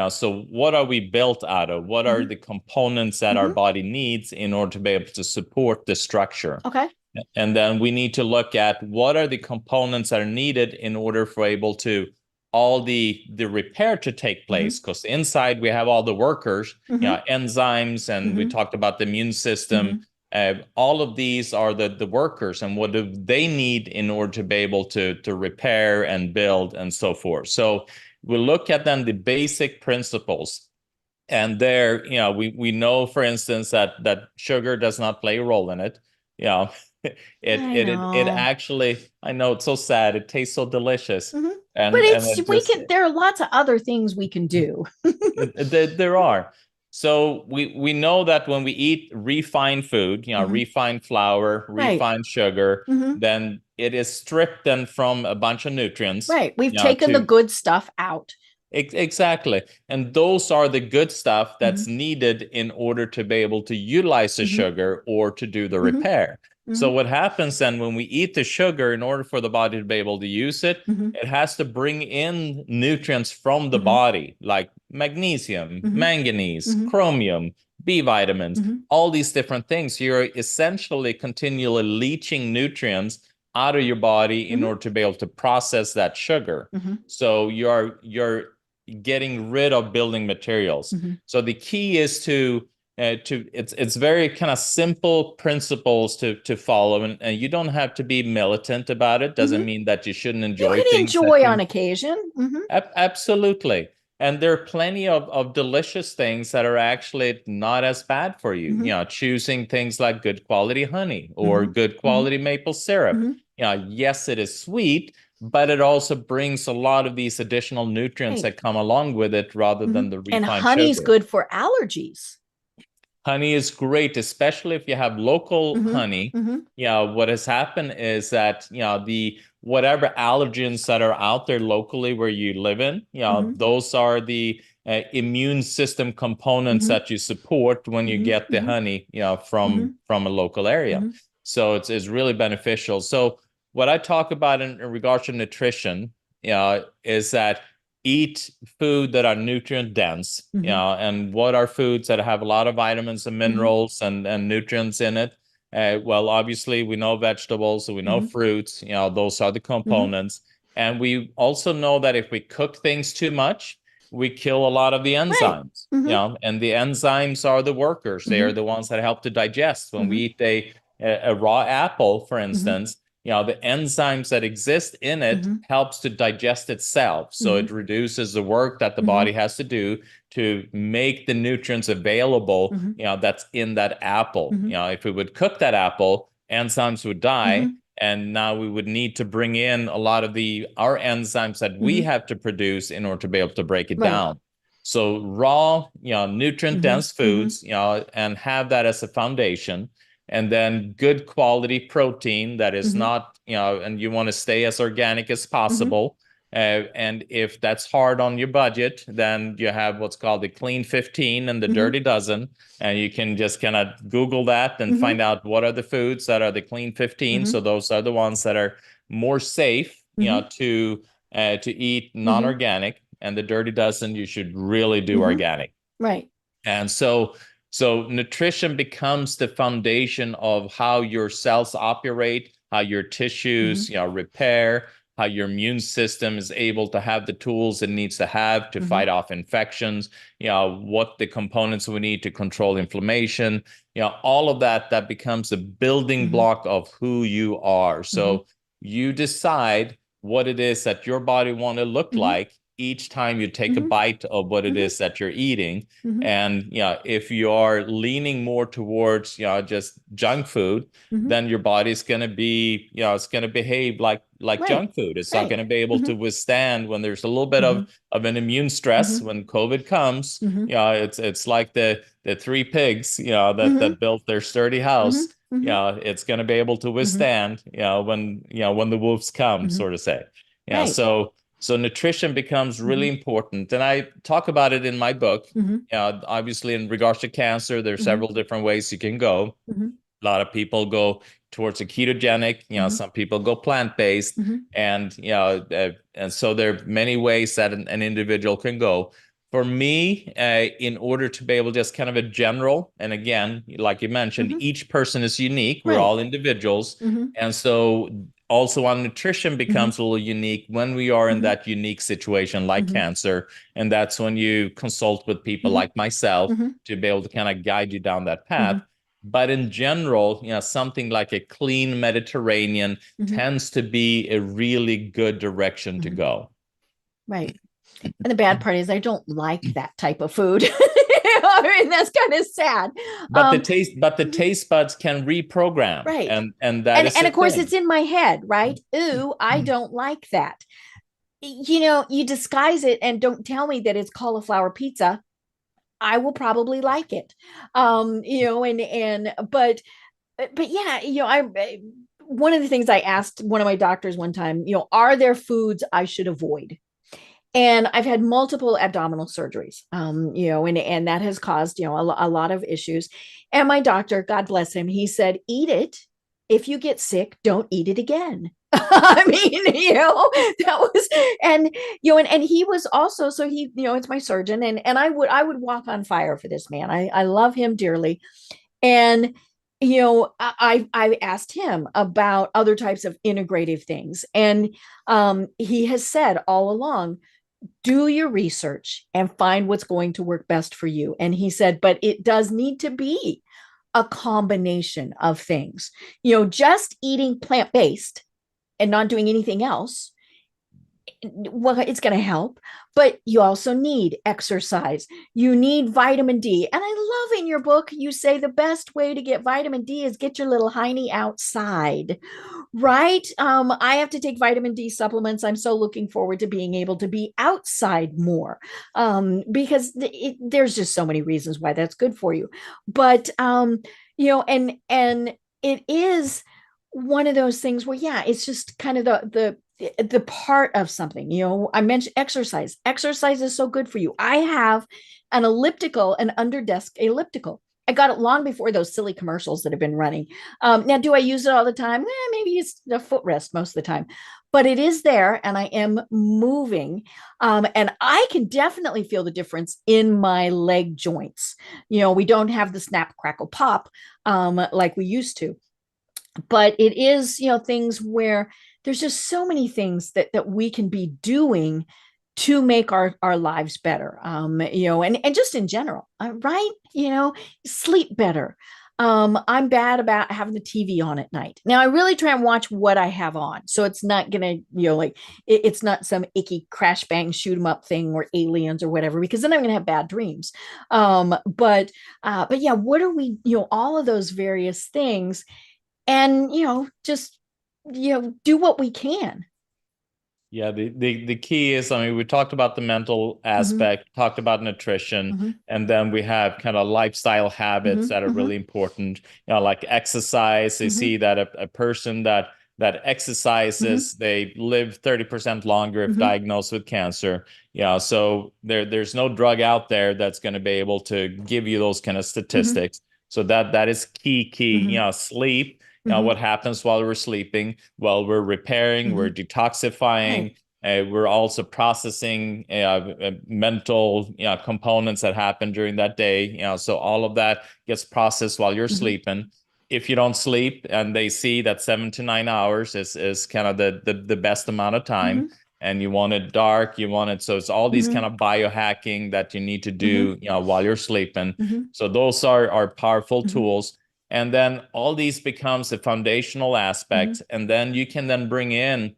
So what are we built out of? What are the components that our body needs in order to be able to support the structure? Okay. And then we need to look at what are the components that are needed in order for able to all the repair to take place, because inside we have all the workers, enzymes, and we talked about the immune system. All of these are the workers, and what do they need in order to be able to repair and build and so forth. So we look at then the basic principles, and there, we know, for instance, that sugar does not play a role in it. It actually, I know it's so sad. It tastes so delicious. But there are lots of other things we can do. There are. So we know that when we eat refined food, refined flour, refined sugar, then it is stripped then from a bunch of nutrients. Right. We've taken the good stuff out. Exactly. And those are the good stuff that's needed in order to be able to utilize the sugar or to do the repair. So what happens then when we eat the sugar, in order for the body to be able to use it, it has to bring in nutrients from the body, like magnesium, manganese, chromium, B vitamins, all these different things. You're essentially continually leaching nutrients out of your body in order to be able to process that sugar. So you're getting rid of building materials. So the key is to it's very kind of simple principles to follow, and you don't have to be militant about it. Doesn't mean that you shouldn't You enjoy can things that enjoy you on occasion. Absolutely. And there are plenty of delicious things that are actually not as bad for you. You know, choosing things like good quality honey or good quality maple syrup. You know, yes, it is sweet, but it also brings a lot of these additional nutrients Right. that come along with it rather than the And refined honey's sugar. good for allergies. Honey is great, especially if you have local honey. You know, what has happened is that, you know, the whatever allergens that are out there locally where you live in, you know, those are the immune system components that you support when you get the honey, you know, from a local area. So it's really beneficial. So what I talk about in regards to nutrition, you know, is that eat food that are nutrient dense, you know, and what are foods that have a lot of vitamins and minerals and nutrients in it? Well, obviously we know vegetables, so we know fruits, you know, those are the components. And we also know that if we cook things too much, we kill a lot of the Right. enzymes, you know, and the enzymes are the workers. They are the ones that help to digest. When we eat a raw apple, for instance, you know, the enzymes that exist in it helps to digest itself. So it reduces the work that the body has to do to make the nutrients available, you know, that's in that apple. You know, if we would cook that apple, enzymes would die. And now we would need to bring in a lot of our enzymes that we have to produce in order to be able to break it down. So raw, you know, nutrient dense foods, you know, and have that as a foundation. And then good quality protein that is not, you know, and you want to stay as organic as possible. And if that's hard on your budget, then you have what's called the clean 15 and the dirty dozen. And you can just kind of Google that and find out what are the foods that are the clean 15. So those are the ones that are more safe, you know, to eat non-organic. And the dirty dozen, you should really do organic. Right. And so nutrition becomes the foundation of how your cells operate, how your tissues, you know, repair, how your immune system is able to have the tools it needs to have to fight off infections, you know, what the components we need to control inflammation, you know, all of that becomes a building block of who you are. So you decide what it is that your body want to look like each time you take a bite of what it is that you're eating. And, you know, if you are leaning more towards, you know, just junk food, then your body's going to be, you know, it's going to behave like junk food. It's not going to be able to withstand when there's a little bit of an immune stress when COVID comes. You know, it's like the three pigs, you know, that built their sturdy house. You know, it's going to be able to withstand, you know, when the wolves come, sort of say. You know, so nutrition becomes really important. And I talk about it in my book. Obviously, in regards to cancer, there's several different ways you can go. A lot of people go towards a ketogenic, you know, some people go plant-based. And, you know, and so there are many ways that an individual can go. For me, in order to be able to just kind of a general, and again, like you mentioned, each person is unique. We're all individuals. And so also on nutrition becomes a little unique when we are in that unique situation like cancer. And that's when you consult with people like myself to be able to kind of guide you down that path. But in general, you know, something like a clean Mediterranean tends to be a really good direction to go. Right. And the bad part is I don't like that type of food. I mean, that's kind of sad. But the taste buds can reprogram. Right. And that is and of course thing. it's in my head, right? Ooh, I don't like that. You know, you disguise it and don't tell me that it's cauliflower pizza. I will probably like it. You know, but yeah, you know, one of the things I asked one of my doctors one time, you know, are there foods I should avoid? And I've had multiple abdominal surgeries, you know, and that has caused, you know, a lot of issues. And my doctor, God bless him, he said, eat it. If you get sick, don't eat it again. I mean, you know, that was, and, you know, and he was also, so he, you know, it's my surgeon, and I would walk on fire for this man. I love him dearly. And, you know, I asked him about other types of integrative things. And he has said all along, do your research and find what's going to work best for you. And he said, but it does need to be a combination of things. Just eating plant-based and not doing anything else, well, it's going to help, but you also need exercise. You need vitamin D. And I love in your book, you say the best way to get vitamin D is get your little hiney outside, right? I have to take vitamin D supplements. I'm so looking forward to being able to be outside more, because there's just so many reasons why that's good for you. But, and it is one of those things where, yeah, it's just kind of the part of something. I mentioned exercise. Exercise is so good for you. I have an under desk elliptical. I got it long before those silly commercials that have been running. Now, do I use it all the time? Maybe it's a footrest most of the time, but it is there and I am moving. And I can definitely feel the difference in my leg joints. We don't have the snap, crackle, pop like we used to, but it is, things where there's just so many things that we can be doing to make our lives better, and just in general, right? Sleep better. I'm bad about having the TV on at night. Now I really try and watch what I have on, so it's not gonna, it's not some icky crash bang shoot 'em up thing or aliens or whatever, because then I'm gonna have bad dreams. But yeah, what are we? All of those various things, and just do what we can. Yeah, the key is, I mean, we talked about the mental aspect, talked about nutrition, and then we have kind of lifestyle habits that are really important. Like exercise. They see that a person that exercises, they live 30% longer if diagnosed with cancer. So there's no drug out there that's going to be able to give you those kind of statistics. So that is key. Sleep. What happens while we're sleeping? Well, we're repairing, we're detoxifying, we're also processing mental components that happen during that day. So all of that gets processed while you're sleeping. If you don't sleep, and they see that 7 to 9 hours is kind of the best amount of time, and you want it dark, so it's all these kind of biohacking that you need to do while you're sleeping. So those are powerful tools. And then all these becomes a foundational aspect. And then you can then bring in,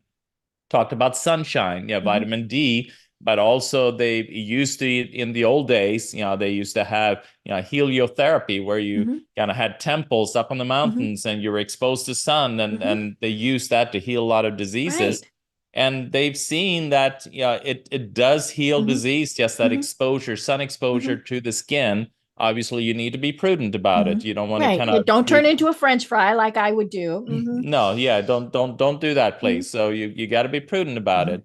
talked about sunshine, vitamin D, but also they used to, in the old days, they used to have, heliotherapy, where you kind of had temples up on the mountains and you were exposed to sun, and they used that to heal a lot of diseases. Right. And they've seen that, it does heal disease, just that exposure, sun exposure to the skin. Obviously, you need to be prudent about it. You don't want to kind of don't turn into a French fry like I would do. No, yeah, don't do that, please. So you got to be prudent about it.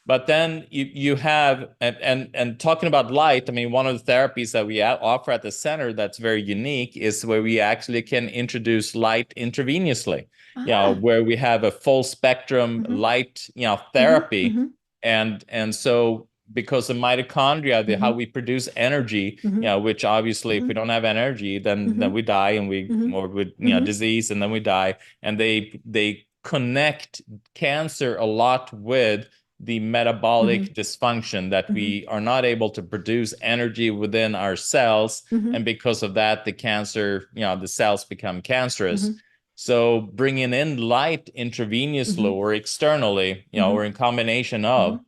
But then you have, and talking about light, I mean, one of the therapies that we offer at the center that's very unique is where we actually can introduce light intravenously. Where we have a full spectrum light, therapy, and so, because the mitochondria, how we produce energy, which obviously if we don't have energy, then we die, and or with disease, and then we die. And they connect cancer a lot with the metabolic dysfunction, that we are not able to produce energy within our cells, and because of that, the cancer, the cells become cancerous. So bringing in light intravenously or externally, or in combination of,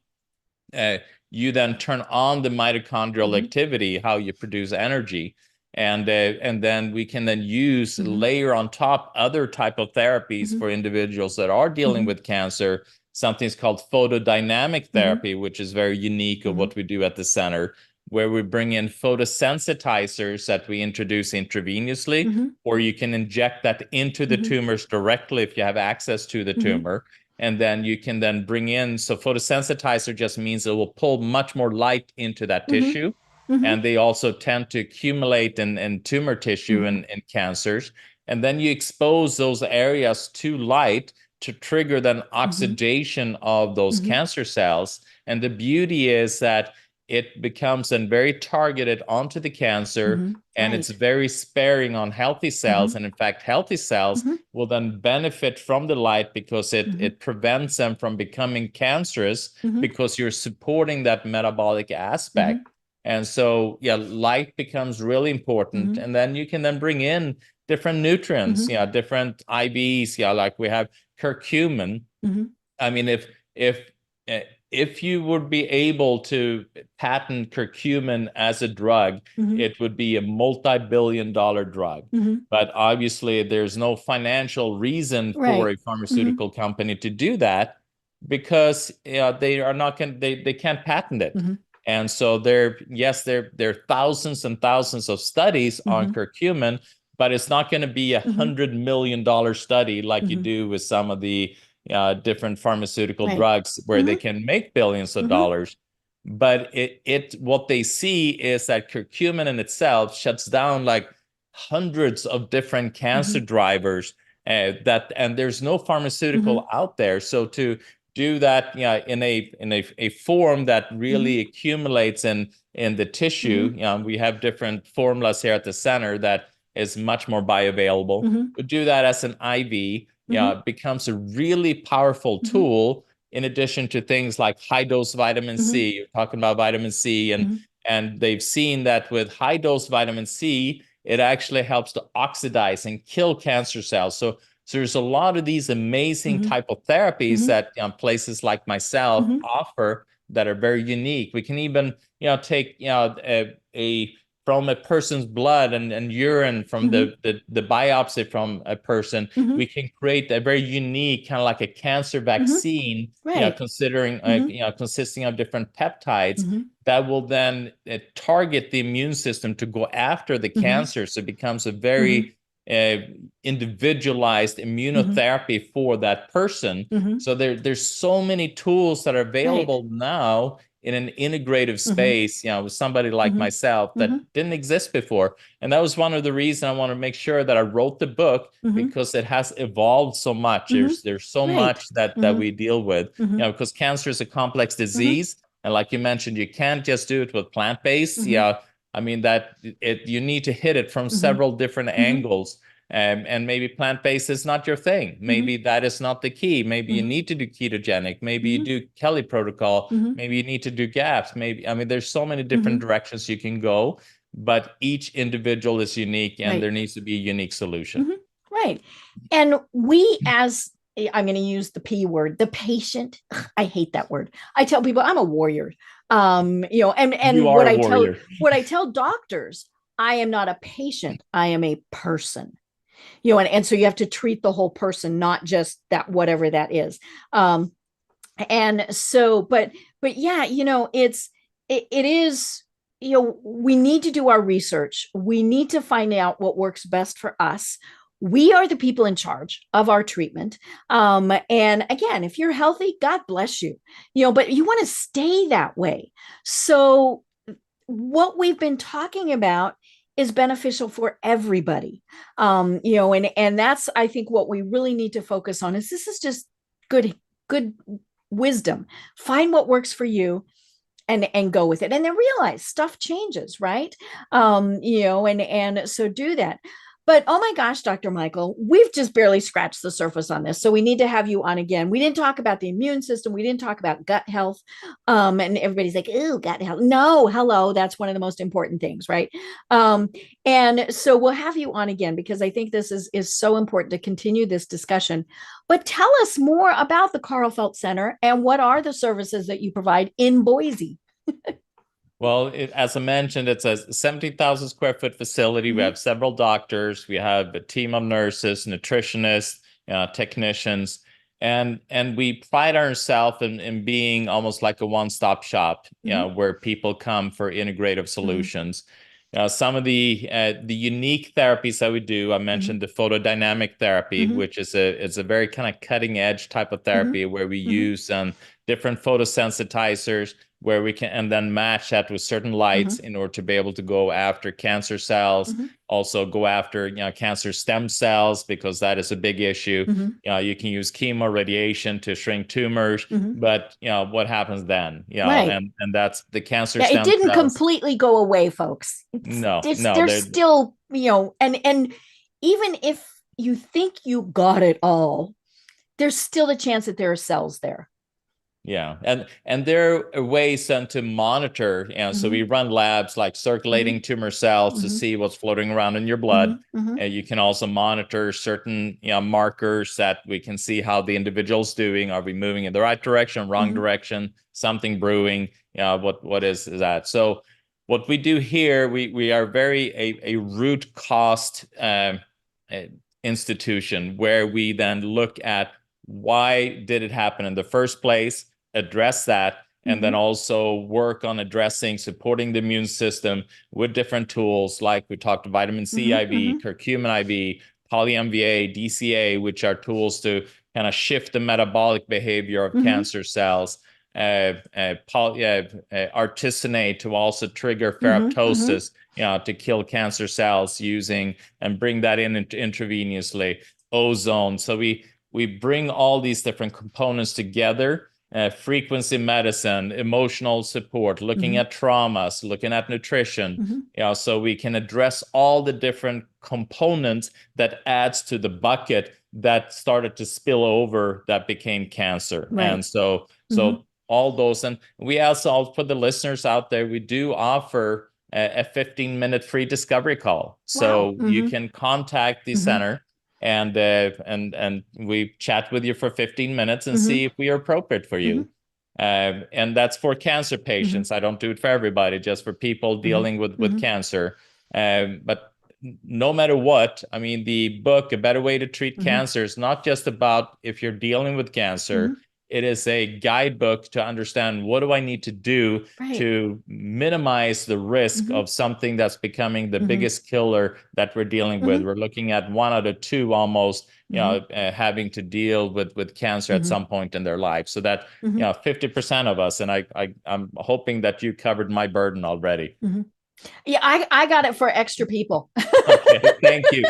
you then turn on the mitochondrial activity, how you produce energy. And then we can then use, layer on top other type of therapies for individuals that are dealing with cancer. Something's called photodynamic therapy, which is very unique of what we do at the center, where we bring in photosensitizers that we introduce intravenously, or you can inject that into the tumors directly if you have access to the tumor. And then you can then bring in, so photosensitizer just means it will pull much more light into that tissue. And they also tend to accumulate in tumor tissue and cancers. And then you expose those areas to light to trigger then oxidation of those cancer cells. And the beauty is that it becomes then very targeted onto the cancer, and it's very sparing on healthy cells. And in fact, healthy cells will then benefit from the light because it prevents them from becoming cancerous because you're supporting that metabolic aspect. And so, yeah, light becomes really important. And then you can then bring in different nutrients, different IVs, like we have curcumin. I mean, if you would be able to patent curcumin as a drug, it would be a multi-billion-dollar drug. But obviously, there's no financial reason for a pharmaceutical company to do that because they are not going. They can't patent it. And so there are thousands and thousands of studies on curcumin, but it's not going to be $100 million study like you do with some of the different pharmaceutical drugs where they can make billions of dollars. But what they see is that curcumin in itself shuts down like hundreds of different cancer drivers and there's no pharmaceutical out there. So to do that in a form that really accumulates in the tissue, we have different formulas here at the center that is much more bioavailable. To do that as an IV becomes a really powerful tool, in addition to things like high dose vitamin C. You're talking about vitamin C, and they've seen that with high dose vitamin C, it actually helps to oxidize and kill cancer cells. So there's a lot of these amazing type of therapies that places like myself offer that are very unique. We can even take from a person's blood and urine from the biopsy from a person, we can create a very unique kind of like a cancer vaccine, considering consisting of different peptides that will then target the immune system to go after the cancer. So it becomes a very individualized immunotherapy for that person. So there's so many tools that are available now in an integrative space, with somebody like myself that didn't exist before. And that was one of the reasons I want to make sure that I wrote the book, because it has evolved so much. There's so much that we deal with, because cancer is a complex disease. And like you mentioned, you can't just do it with plant-based. I mean, you need to hit it from several different angles. And maybe plant-based is not your thing. Maybe that is not the key. Maybe you need to do ketogenic. Maybe you do Kelly protocol. Maybe you need to do GAPS. There's so many different directions you can go, but each individual is unique, and there needs to be a unique solution. Right. And we, as I'm going to use the P word, the patient, I hate that word. I tell people I'm a warrior. And what I tell doctors, I am not a patient. I am a person. And so you have to treat the whole person, not just that, whatever that is. And so, but yeah, it is, we need to do our research. We need to find out what works best for us. We are the people in charge of our treatment. And again, if you're healthy, God bless you, but you want to stay that way. So what we've been talking about is beneficial for everybody. And that's, I think, what we really need to focus on is this is just good wisdom. Find what works for you and go with it. And then realize stuff changes, right? And so do that. But oh my gosh, Dr. Michael, we've just barely scratched the surface on this. So we need to have you on again. We didn't talk about the immune system. We didn't talk about gut health. And everybody's like, ooh, gut health. No, hello. That's one of the most important things, right? And so we'll have you on again, because I think this is so important to continue this discussion. But tell us more about the Karlfeldt Center and what are the services that you provide in Boise? Well, as I mentioned, it's a 17,000 square foot facility. We have several doctors. We have a team of nurses, nutritionists, technicians, and we pride ourselves in being almost like a one-stop shop, where people come for integrative solutions. Some of the unique therapies that we do, I mentioned the photodynamic therapy, which is a very kind of cutting edge type of therapy where we use different photosensitizers where we can, and then match that with certain lights in order to be able to go after cancer cells, also go after, cancer stem cells, because that is a big issue. You can use chemo radiation to shrink tumors, but what happens then? Right. And that's the cancer Yeah, stem it didn't cells. completely go away, folks. No, There's still, and even if you think you got it all, there's still a chance that there are cells there. Yeah, and there are ways then to monitor. So we run labs like circulating tumor cells to see what's floating around in your blood. And you can also monitor certain markers that we can see how the individual's doing. Are we moving in the right direction, wrong direction, something brewing? What is that? So what we do here, we are very a root cost institution, where we then look at why did it happen in the first place, address that, and then also work on addressing, supporting the immune system with different tools, like we talked, vitamin C IV, curcumin IV, poly-MVA, DCA, which are tools to kind of shift the metabolic behavior of cancer cells, artesunate to also trigger ferroptosis, to kill cancer cells using, and bring that in intravenously, ozone. So we bring all these different components together, frequency medicine, emotional support, looking at traumas, looking at nutrition, so we can address all the different components that adds to the bucket that started to spill over, that became cancer. Right. And so all those, and we also, for the listeners out there, we do offer a 15-minute free discovery call. So you can contact the center, and we chat with you for 15 minutes and see if we are appropriate for you. And that's for cancer patients. I don't do it for everybody, just for people dealing with cancer. But no matter what, I mean, the book, A Better Way to Treat Cancer, is not just about if you're dealing with cancer. It is a guidebook to understand, what do I need to do to minimize the risk of something that's becoming the biggest killer that we're dealing with. We're looking at 1 out of 2 almost, having to deal with cancer at some point in their life. So that, 50% of us, and I'm hoping that you covered my burden already. Yeah, I got it for extra people. Okay, thank you.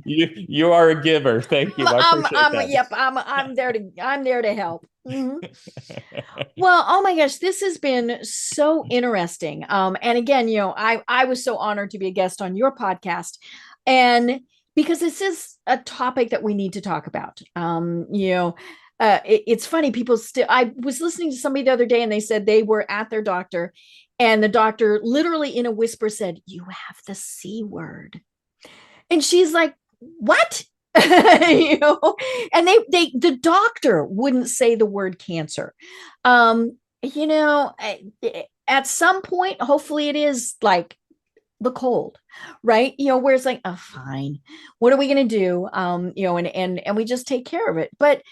You are a giver. Thank you. I'm there to help. Well, oh my gosh, this has been so interesting. And again, I was so honored to be a guest on your podcast, and because this is a topic that we need to talk about. It's funny, I was listening to somebody the other day, and they said they were at their doctor, and the doctor literally in a whisper said, "You have the C word." And she's like, "What?" And the doctor wouldn't say the word cancer. At some point, hopefully it is like the cold, right? Where it's like, oh, fine, what are we going to do? And we just take care of it. But,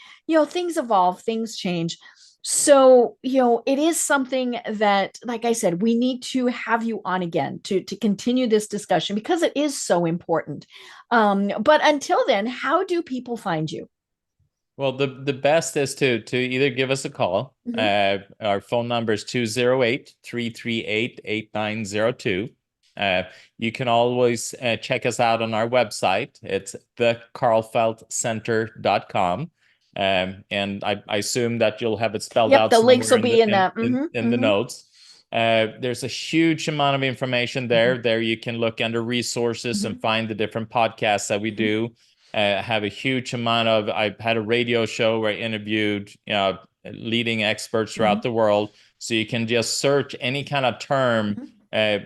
things evolve, things change. So, it is something that, like I said, we need to have you on again to continue this discussion, because it is so important. But until then, how do people find you? Well, the best is to either give us a call. Our phone number is 208-338-8902. You can always check us out on our website. It's thekarlfeldtcenter.com. And I assume that you'll have it spelled out. The links will be in the notes. There's a huge amount of information there. There you can look under resources and find the different podcasts that we do. Have a huge amount of, I've had a radio show where I interviewed leading experts throughout the world. So you can just search any kind of term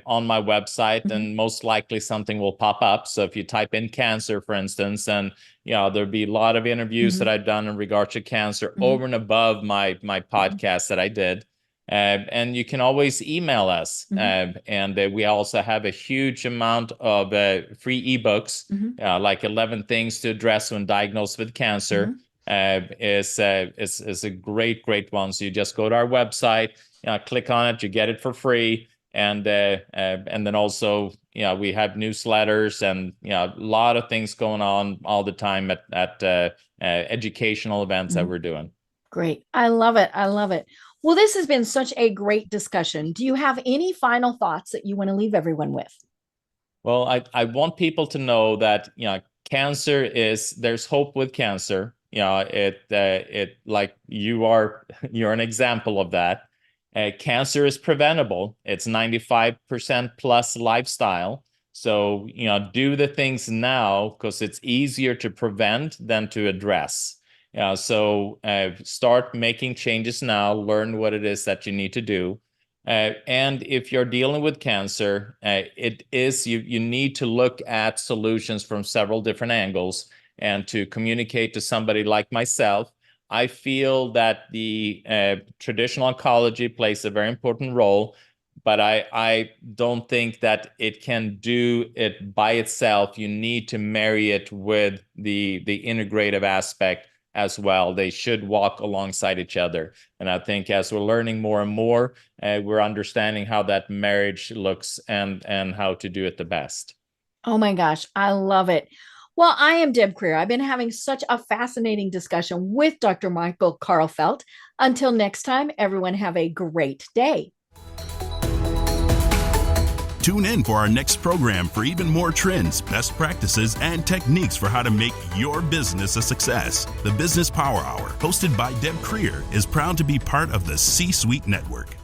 on my website, and most likely something will pop up. So if you type in cancer, for instance, and there'll be a lot of interviews that I've done in regard to cancer over and above my podcast that I did. And you can always email us. And we also have a huge amount of free ebooks, like 11 things to address when diagnosed with cancer. Is a great one. So you just go to our website, click on it, you get it for free. And then also, we have newsletters and, a lot of things going on all the time at educational events that we're doing. Great. I love it. I love it. Well, this has been such a great discussion. Do you have any final thoughts that you want to leave everyone with? Well, I want people to know that, cancer is, there's hope with cancer. It like you're an example of that. Cancer is preventable. It's 95% plus lifestyle. So, do the things now because it's easier to prevent than to address. So start making changes now, learn what it is that you need to do. And if you're dealing with cancer, you need to look at solutions from several different angles and to communicate to somebody like myself. I feel that the traditional oncology plays a very important role, but I don't think that it can do it by itself. You need to marry it with the integrative aspect as well. They should walk alongside each other. And I think as we're learning more and more, we're understanding how that marriage looks and how to do it the best. Oh my gosh, I love it. Well, I am Deb Creer. I've been having such a fascinating discussion with Dr. Michael Karlfeldt. Until next time, everyone have a great day. Tune in for our next program for even more trends, best practices, and techniques for how to make your business a success. The Business Power Hour, hosted by Deb Creer, is proud to be part of the C-Suite Network.